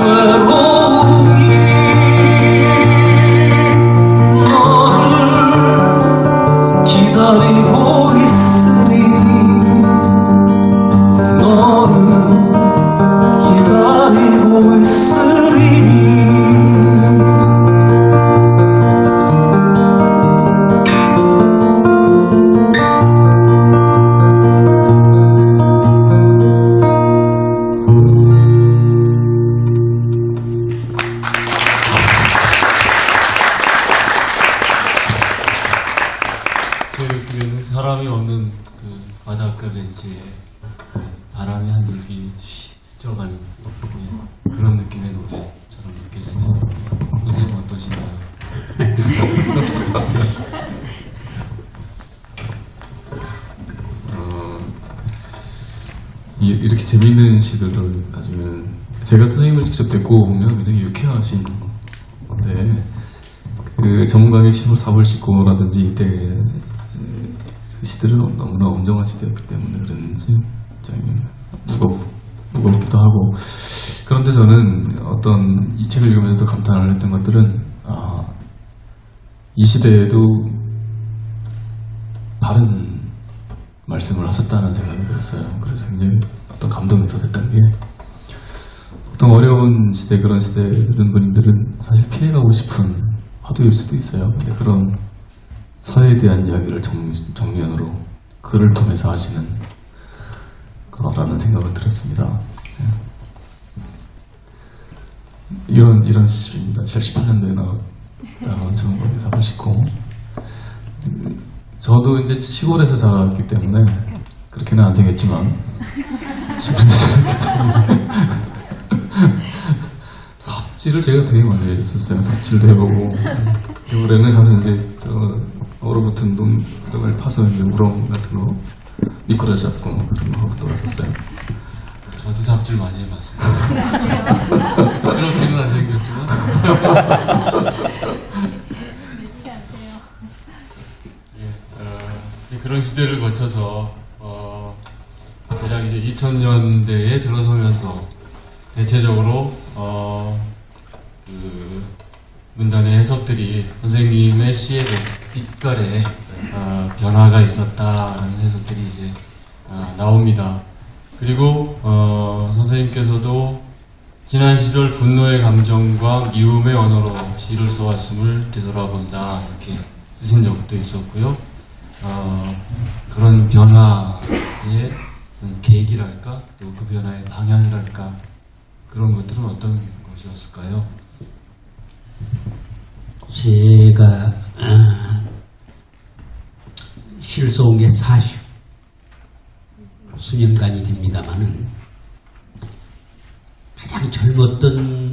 외로움이 너를 기다리고 있으니 너를 기다리고 있으리. 제 느낌에는 사람이 없는 그 바닷가 벤치에 그 바람이 한 줄기 스쳐가는 그런 느낌의 노래처럼 느껴지네요. 선생님 어떠신가요? 이렇게 재미있는 시들을 가지면 제가 선생님을 직접 뵙고 보면 굉장히 유쾌하신 건데 그 전문가의 시를 사볼 씻고라든지 이때 그 시들은 너무나 엄정한 시대였기 때문에 그런지 굉장히 무겁기도 하고 그런데 저는 어떤 이 책을 읽으면서도 감탄을 했던 것들은 이 시대에도 바른 말씀을 하셨다는 생각이 들었어요. 그래서 굉장히 어떤 감동이 더 됐던 게 보통 어려운 시대 그런 시대 이런 분들은 사실 피해가고 싶은 화두일 수도 있어요. 근데 그런 사회에 대한 이야기를 정면으로 글을 통해서 하시는 거라는 생각을 들었습니다. 이런 시입니다. 78년도에 나온 전국의 사발 싣고 저도 이제 시골에서 자랐기 때문에 그렇게는 안 생겼지만 시골에서 자랐기 때문에 삽질을 제가 되게 많이 했었어요. 삽질도 해보고 겨울에는 가서 이제 저 얼어붙은 동을 파서 이제 우렁 같은 거 미꾸라지 잡고 그런 거 하고 돌아섰어요. 저도 삽질 많이 해봤습니다. 그렇게는 안 생겼지만. 이제 그런 시대를 거쳐서 대략 이제 2000년대에 들어서면서 대체적으로 그 문단의 해석들이 선생님의 시의 빛깔에 변화가 있었다라는 해석들이 이제 나옵니다. 그리고 선생님께서도 지난 시절 분노의 감정과 미움의 언어로 시를 써왔음을 되돌아본다 이렇게 쓰신 적도 있었고요. 그런 변화의 어떤 계기랄까 또 그 변화의 방향이랄까 그런 것들은 어떤 것이었을까요? 제가 시를 써온 게 40수년간이 됩니다만은 가장 젊었던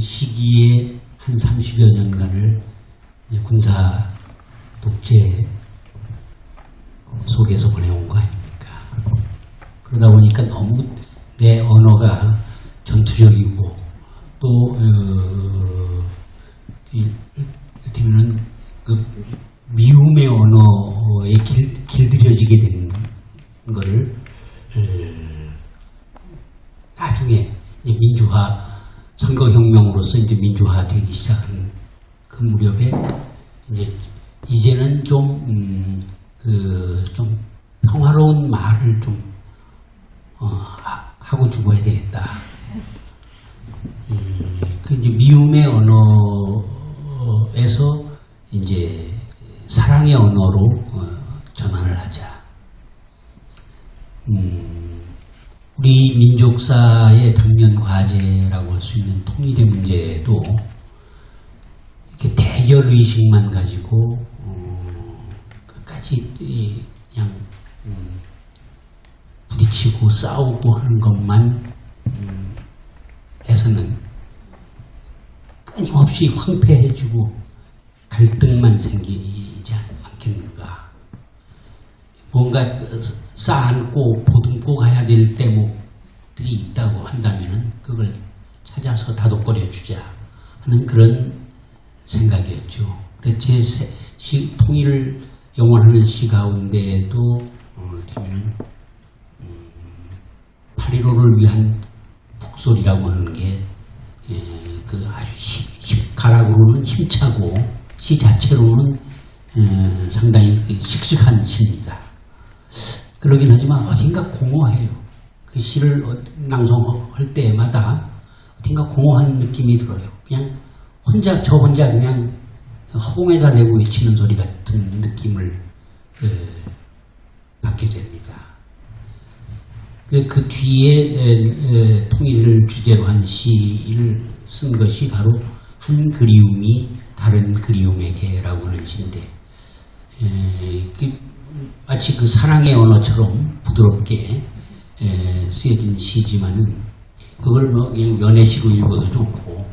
시기에 한 30여 년간을 군사 독재 속에서 보내온 거 아닙니까? 그러다 보니까 너무 내 언어가 전투적이고 또 이를테면 그 미움의 언어에 길들여지게 된 거를 나중에 이제 민주화 선거혁명으로서 이제 민주화되기 시작한 그 무렵에 이제는 좀 평화로운 말을 좀 하고 죽어야 되겠다. 그 이제 미움의 언어에서 이제 사랑의 언어로 전환을 하자. 우리 민족사의 당면 과제라고 할 수 있는 통일의 문제도 이렇게 대결 의식만 가지고 끝까지 그냥 부딪히고 싸우고 하는 것만 해서는 끊임없이 황폐해지고 갈등만 생기지 않겠는가. 뭔가 쌓아안고 보듬고 가야 될 대목들이 있다고 한다면 그걸 찾아서 다독거려 주자 하는 그런 생각이었죠. 그래서 제 통일을 영원하는 시 가운데에도 되면 8.15를 위한 북소리라고 하는 게 그 아주 가락으로는 힘차고 시 자체로는 상당히 씩씩한 시입니다. 그러긴 하지만 어딘가 공허해요. 그 시를 낭송할 때마다 어딘가 공허한 느낌이 들어요. 그냥 저 혼자 그냥 허공에다 대고 외치는 소리 같은 느낌을 받게 됩니다. 그 뒤에 통일을 주제로 한 시를 쓴 것이 바로 한 그리움이 다른 그리움에게라고 하는 시인데 마치 그 사랑의 언어처럼 부드럽게 쓰여진 시지만은 그걸 뭐 그냥 연애시로 읽어도 좋고,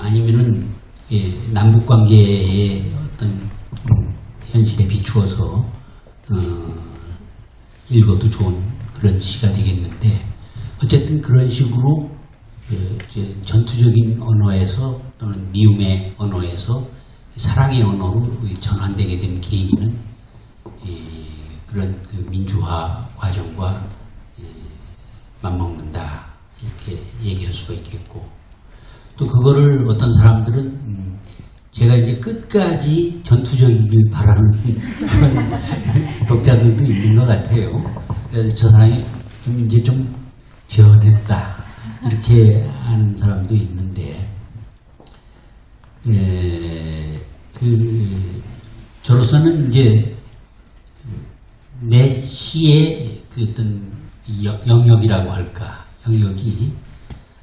아니면은 예, 남북 관계의 어떤 현실에 비추어서 읽어도 좋은 그런 시가 되겠는데, 어쨌든 그런 식으로 이제 전투적인 언어에서 또는 미움의 언어에서 사랑의 언어로 전환되게 된 계기는 그런 그 민주화 과정과 맞먹는다, 이렇게 얘기할 수가 있겠고, 또 그거를 어떤 사람들은 제가 이제 끝까지 전투적이길 바라는 독자들도 있는 것 같아요. 그래서 저 사람이 좀 이제 좀 변했다, 이렇게 하는 사람도 있는데, 저로서는 이제 내 시의 그 어떤 영역이라고 할까, 영역이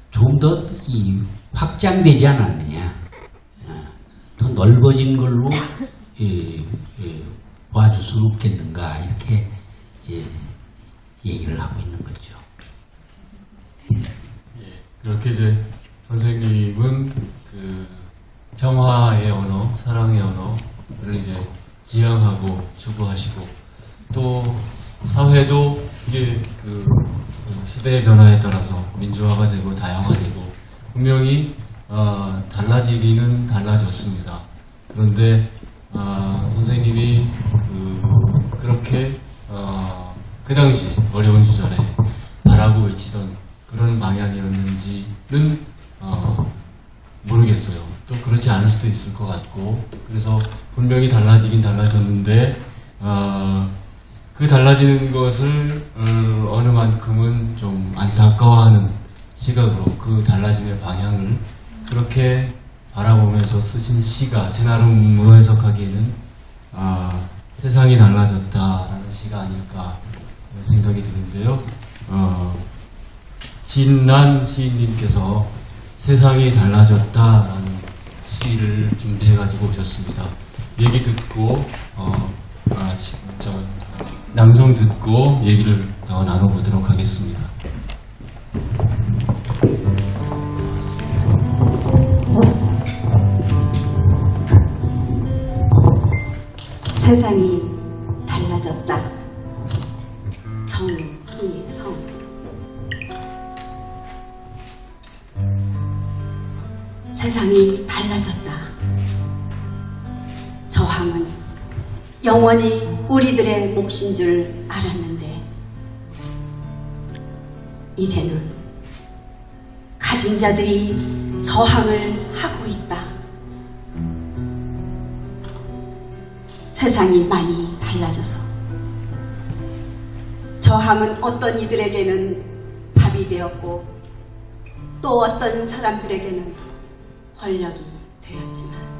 좀 더 확장되지 않았느냐, 더 넓어진 걸로 봐줄 수는 없겠는가, 이렇게 이제 얘기를 하고 있는 거죠. 그렇게 이제 선생님은 그 평화의 언어, 사랑의 언어를 이제 지향하고 추구하시고, 또 사회도 이게 그 시대의 변화에 따라서 민주화가 되고 다양화되고 분명히 달라지기는 달라졌습니다. 그런데 선생님이 그렇게 그 당시 어려운 시절에 바라고 외치던 그런 방향이었는지는 모르겠어요. 또 그렇지 않을 수도 있을 것 같고, 그래서 분명히 달라지긴 달라졌는데 그 달라지는 것을 어느 만큼은 좀 안타까워하는 시각으로 그 달라짐의 방향을 그렇게 바라보면서 쓰신 시가 제 나름으로 해석하기에는 세상이 달라졌다라는 시가 아닐까 생각이 드는데요. 진란 시인님께서 세상이 달라졌다라는 시를 준비해가지고 오셨습니다. 얘기 듣고 낭송 듣고 얘기를 더 나눠보도록 하겠습니다. 세상이 달라졌다. 정희성. 세상이 달라졌다. 저항은 영원히 우리들의 몫인 줄 알았는데, 이제는 가진 자들이 저항을 하고 있다. 세상이 많이 달라져서 저항은 어떤 이들에게는 밥이 되었고, 또 어떤 사람들에게는 권력이 되었지만,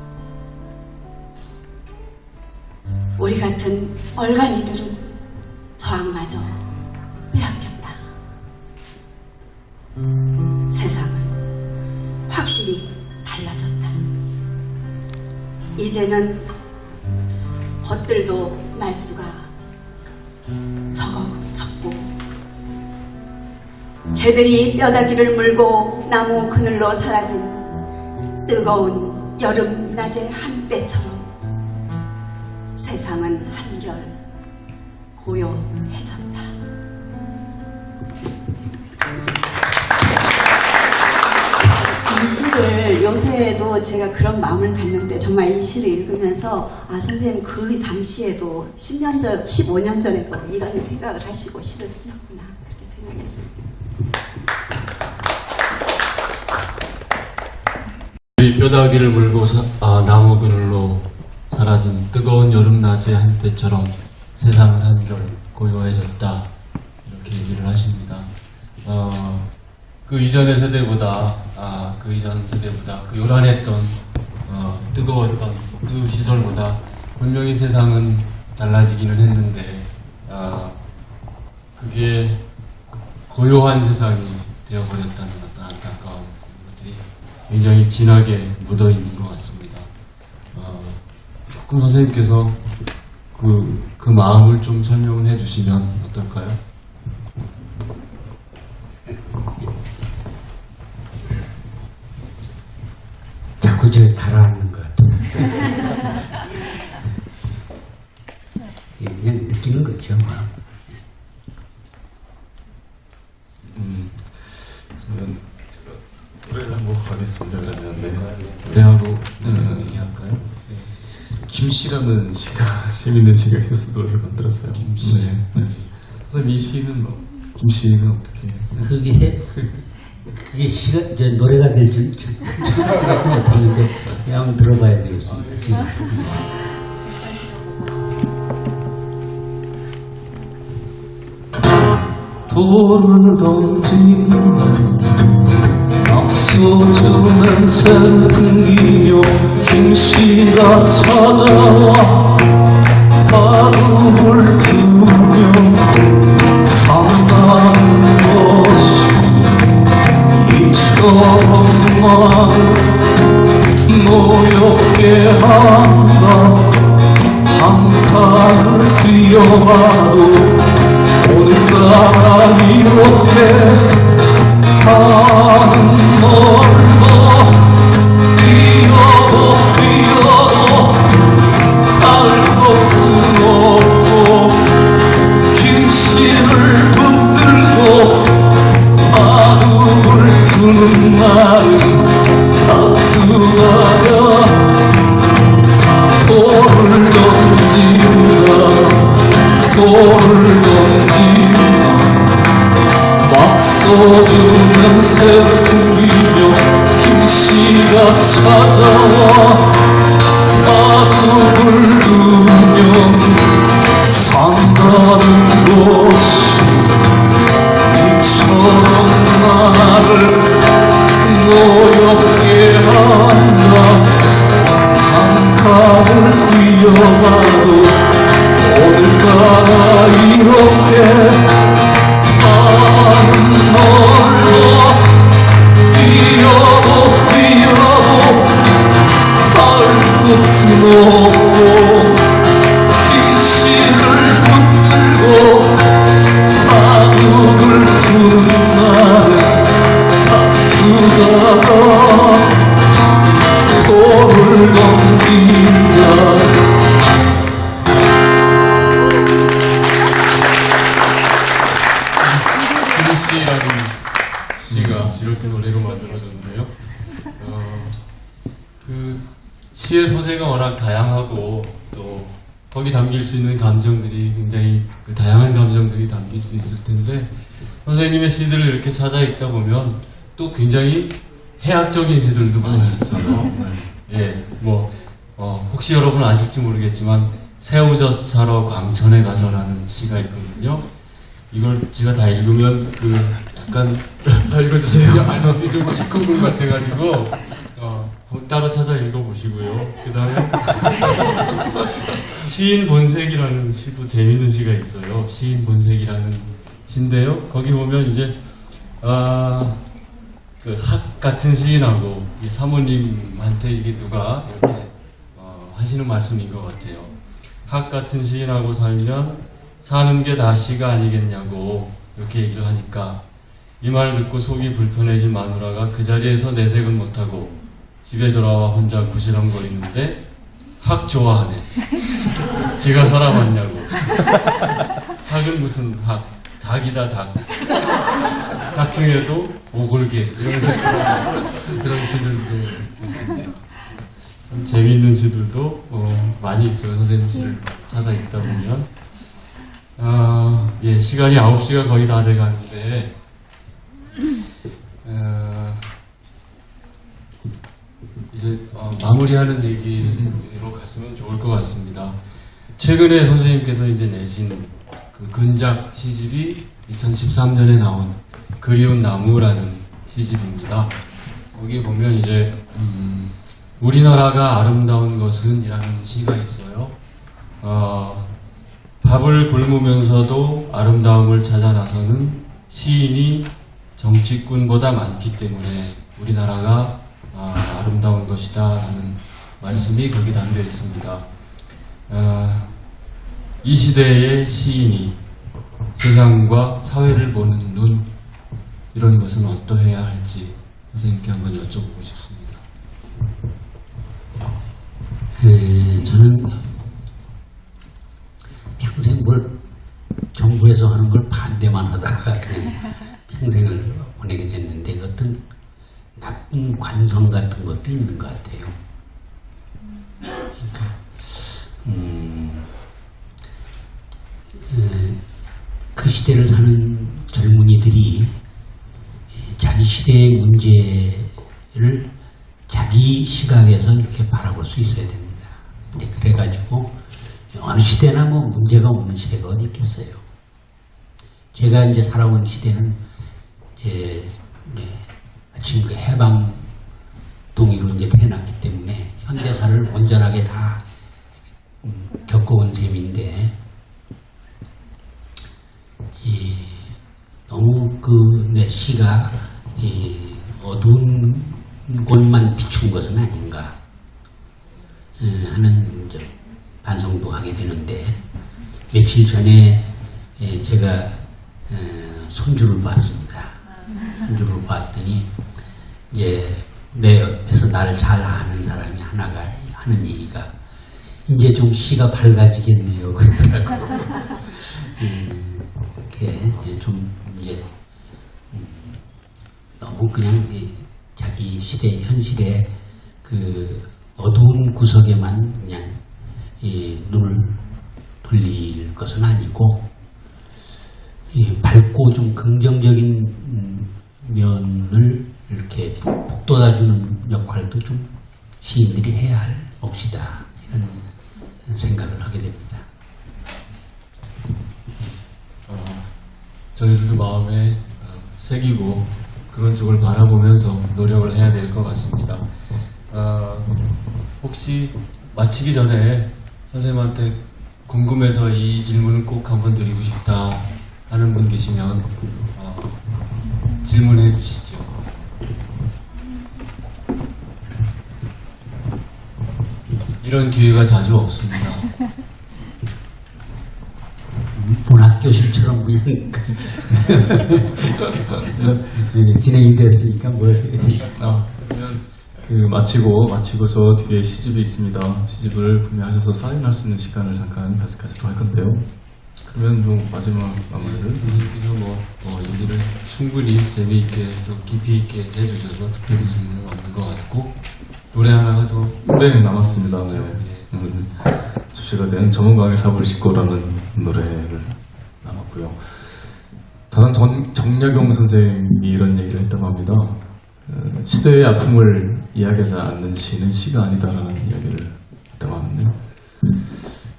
우리 같은 얼간이들은 저항마저 빼앗겼다. 세상은 확실히 달라졌다. 이제는 벗들도 말수가 적고, 개들이 뼈다귀를 물고 나무 그늘로 사라진 뜨거운 여름 낮의 한때처럼 세상은 한결 고요해졌다. 이 시를 요새에도 제가 그런 마음을 갖는데, 정말 이 시를 읽으면서 선생님 그 당시에도 10년 전, 15년 전에도 이런 생각을 하시고 시를 쓰셨구나, 그렇게 생각했습니다. 뼈다귀를 물고 나무 그늘로 사라진 뜨거운 여름낮의 한때처럼 세상은 한결 고요해졌다, 이렇게 얘기를 하십니다. 그 이전의 세대보다 그 이전 세대보다 그 요란했던 뜨거웠던 그 시절보다 분명히 세상은 달라지기는 했는데 그게 고요한 세상이 되어버렸다는 어떤 안타까운 것들이 굉장히 진하게 묻어있는 것 같습니다. 조금 선생님께서 그 마음을 좀 설명을 해주시면 어떨까요? 자꾸 저 가라앉는 것 같아요. 예, 그냥 느끼는 거죠. 그러면 제가 노래를 한번 가겠습니다. 그러면 노래하고 얘기할까요? 김씨라는 시가 재밌는 시가 있어서 노래를 만들었어요. 김씨. 선생님 이 시는 뭐 김씨는 어떻게? 그게 시가 저 노래가 될 줄 처음 생각도 못했는데 한번 들어봐야 되겠습니다. 돌을 던지는 낙서주 냄새 풍기며 김씨가 찾아와 다름을 두며 산다는 것이 이처럼만 노엽게 한다. 한 칸을 뛰어가도 오늘따라 이렇게 가는 멀어 뛰어도 갈 곳은 없고 김씨를 붙들고 마음을 두는 날은 다투다가 돌을 던진다. 돌을 던진다. 막서주 냄새 풍기며 김씨가 찾아와 마음을 두면 산다는 것이 이처럼 나를 노엽게 한다. 한 칸을 뛰어가도 오늘따라 이렇게 가는 멀어 뛰어도 닿을 곳은 없고 김씨를 붙들고 마음을 두는 날에 다투다가 돌을 던진다. 김씨라는 시가 이렇게 노래로 만들어졌는데요. 그 시의 소재가 워낙 다양하고 또 거기 담길 수 있는 감정들이 굉장히 그 다양한 감정들이 담길 수 있을 텐데 선생님의 시들을 이렇게 찾아 읽다 보면 또 굉장히 해학적인 시들도 많이 있어요. 예, 뭐 혹시 여러분 아실지 모르겠지만 새우젓 사러 광천에 가서라는 시가 있거든요. 이걸 제가 다 읽으면 그 약간 다 읽어주세요. 알몸이 좀 시커먼 것 같아가지고 한번 따로 찾아 읽어보시고요. 그 다음에 시인 본색이라는 시도 재밌는 시가 있어요. 시인 본색이라는 시인데요. 거기 보면 이제 그 학 같은 시인하고 이 사모님한테 이게 누가 이렇게 하시는 말씀인 것 같아요. 학 같은 시인하고 살면 사는 게 다 시가 아니겠냐고 이렇게 얘기를 하니까 이 말 듣고 속이 불편해진 마누라가 그 자리에서 내색을 못하고 집에 돌아와 혼자 구시렁거리는데 학 좋아하네. 지가 살아봤냐고. 학은 무슨 학? 닭이다 닭. 닭 중에도 오골개 이러면서 그런 시들도 있습니다. 재미있는 시들도 많이 있어요. 선생님 시를 찾아 읽다 보면. 예, 시간이 9시가 거의 다 돼가는데 이제 마무리하는 얘기로 갔으면 좋을 것 같습니다. 최근에 선생님께서 이제 내신 그 근작 시집이 2013년에 나온 그리운 나무라는 시집입니다. 거기 보면 이제 우리나라가 아름다운 것은 이라는 시가 있어요. 밥을 굶으면서도 아름다움을 찾아 나서는 시인이 정치꾼보다 많기 때문에 우리나라가 아름다운 것이다 라는 말씀이 거기 담겨 있습니다. 이 시대의 시인이 세상과 사회를 보는 눈, 이런 것은 어떠해야 할지 선생님께 한번 여쭤보고 싶습니다. 저는 평생 뭘 정부에서 하는 걸 반대만 하다가 그냥 평생을 보내게 됐는데 어떤 나쁜 관성 같은 것도 있는 것 같아요. 그러니까 그 시대를 사는 젊은이들이 자기 시대의 문제를 자기 시각에서 이렇게 바라볼 수 있어야 됩니다. 근데 그래가지고 어느 시대나 뭐 문제가 없는 시대가 어디 있겠어요. 제가 이제 살아온 시대는 이제 지금 그 해방 동의로 이제 태어났기 때문에 현대사를 온전하게 다 겪어온 셈인데 너무 그 내 시가 어두운 곳만 비춘 것은 아닌가 하는 이제 반성도 하게 되는데 며칠 전에 제가 손주를 봤습니다. 손주를 봤더니 이제 내 옆에서 나를 잘 아는 사람이 하나가 하는 얘기가 이제 좀 시가 밝아지겠네요. 그러더라고요. 이렇게 좀 이제 너무 그냥 자기 시대 현실의 그 어두운 구석에만 그냥 눈을 돌릴 것은 아니고 밝고 좀 긍정적인 면을 이렇게 북돋아주는 역할도 좀 시인들이 해야 할 몫이다 이런 생각을 하게 됩니다. 저희들도 마음에 새기고 그런 쪽을 바라보면서 노력을 해야 될 것 같습니다. 혹시 마치기 전에 선생님한테 궁금해서 이 질문을 꼭 한번 드리고 싶다 하는 분 계시면 질문해 주시죠. 이런 기회가 자주 없습니다. 문학교실처럼 그냥 진행이 됐으니까 뭘 그러면 그 마치고 저 뒤에 시집이 있습니다. 시집을 구매하셔서 사인할 수 있는 시간을 잠깐 가지도록 할 건데요. 그러면 좀 마지막 마무리를 선생님께서 얘기를 충분히 재미있게 또 깊이 있게 해주셔서 특별히 질문은 없는 것 같고 노래 하나가 더 네 남았습니다. 주제가 된 전문가의 삽을 싣고라는 노래를 남았고요. 다른 정약용 선생님이 이런 얘기를 했다고 합니다. 시대의 아픔을 이야기하지 않는 시는 시가 아니다라는 이야기를 했다고 하는데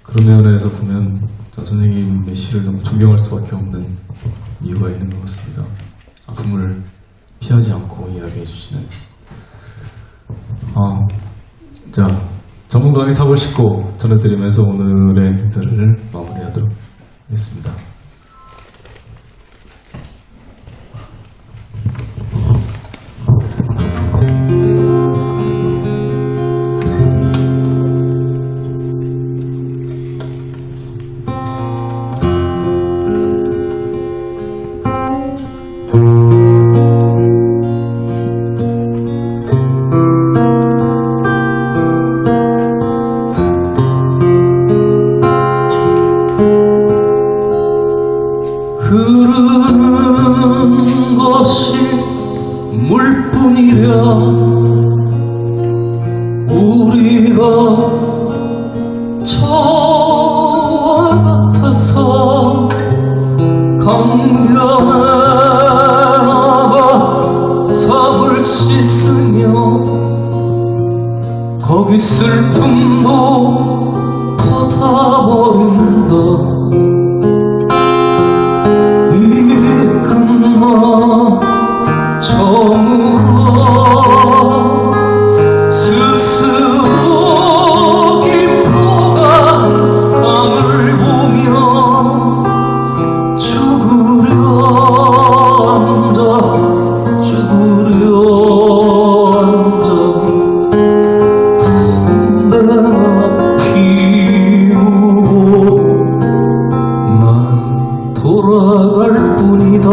그런 면에서 보면 전 선생님의 시를 너무 존경할 수밖에 없는 이유가 있는 것 같습니다. 아픔을 피하지 않고 이야기해 주시는 자 전문가의 삽을 싣고 전해드리면서 오늘의 인사를 마무리하도록 하겠습니다. 흐르는 것이 물뿐이랴 우리가 저와 같아서 강변에 나가 삽을 씻으며 거기 슬픔도 퍼다버린다 처음으로 스스로 깊어가는 강을 보며 죽으려 앉아 담배나 피우고 난 돌아갈 뿐이다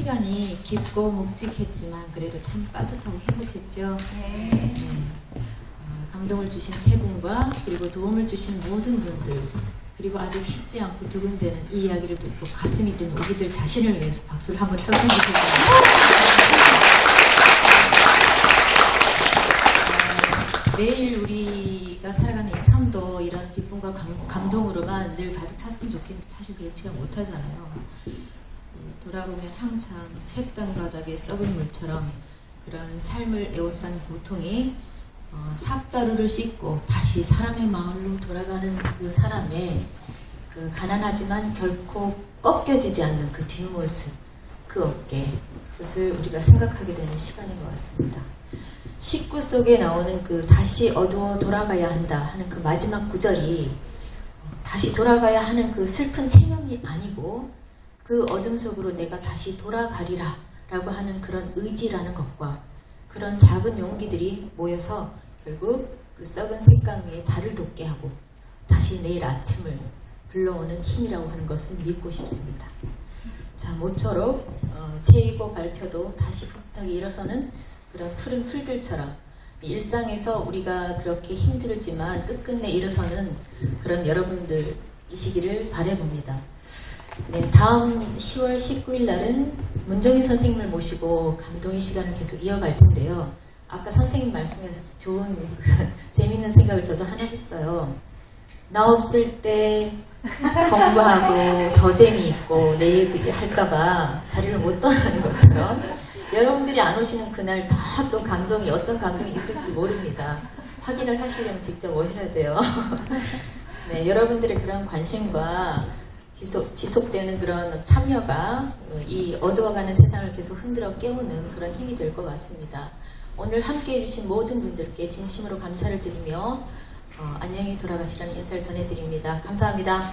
시간이 깊고 묵직했지만 그래도 참 따뜻하고 행복했죠. 네. 감동을 주신 세 분과 그리고 도움을 주신 모든 분들 그리고 아직 식지 않고 두근대는 이 이야기를 듣고 가슴이 뛰는 우리들 자신을 위해서 박수를 한번 쳤으면 좋겠습니다. 매일 우리가 살아가는 이 삶도 이런 기쁨과 감동으로만 늘 가득 찼으면 좋겠는데 사실 그렇지가 못하잖아요. 돌아보면 항상 색당 바닥에 썩은 물처럼 그런 삶을 에워싼 고통이 삽자루를 씻고 다시 사람의 마을로 돌아가는 그 사람의 그 가난하지만 결코 꺾여지지 않는 그 뒷모습, 그 어깨, 그것을 우리가 생각하게 되는 시간인 것 같습니다. 식구 속에 나오는 그 다시 어두워 돌아가야 한다 하는 그 마지막 구절이 다시 돌아가야 하는 그 슬픈 체념이 아니고 그 어둠 속으로 내가 다시 돌아가리라 라고 하는 그런 의지라는 것과 그런 작은 용기들이 모여서 결국 그 썩은 색강 위에 달을 돋게 하고 다시 내일 아침을 불러오는 힘이라고 하는 것을 믿고 싶습니다. 자, 모처럼 체위고 발표도 다시 풋풋하게 일어서는 그런 푸른 풀들처럼 일상에서 우리가 그렇게 힘들지만 끝끝내 일어서는 그런 여러분들이시기를 바라봅니다. 네, 다음 10월 19일 날은 문정희 선생님을 모시고 감동의 시간을 계속 이어갈 텐데요. 아까 선생님 말씀에서 좋은 재밌는 생각을 저도 하나 했어요. 나 없을 때 공부하고 더 재미있고 내 얘기 할까봐 자리를 못 떠나는 것처럼 여러분들이 안 오시는 그날 더 또 감동이 어떤 감동이 있을지 모릅니다. 확인을 하시려면 직접 오셔야 돼요. 네, 여러분들의 그런 관심과 지속되는 그런 참여가 이 어두워가는 세상을 계속 흔들어 깨우는 그런 힘이 될 것 같습니다. 오늘 함께해 주신 모든 분들께 진심으로 감사를 드리며 안녕히 돌아가시라는 인사를 전해드립니다. 감사합니다.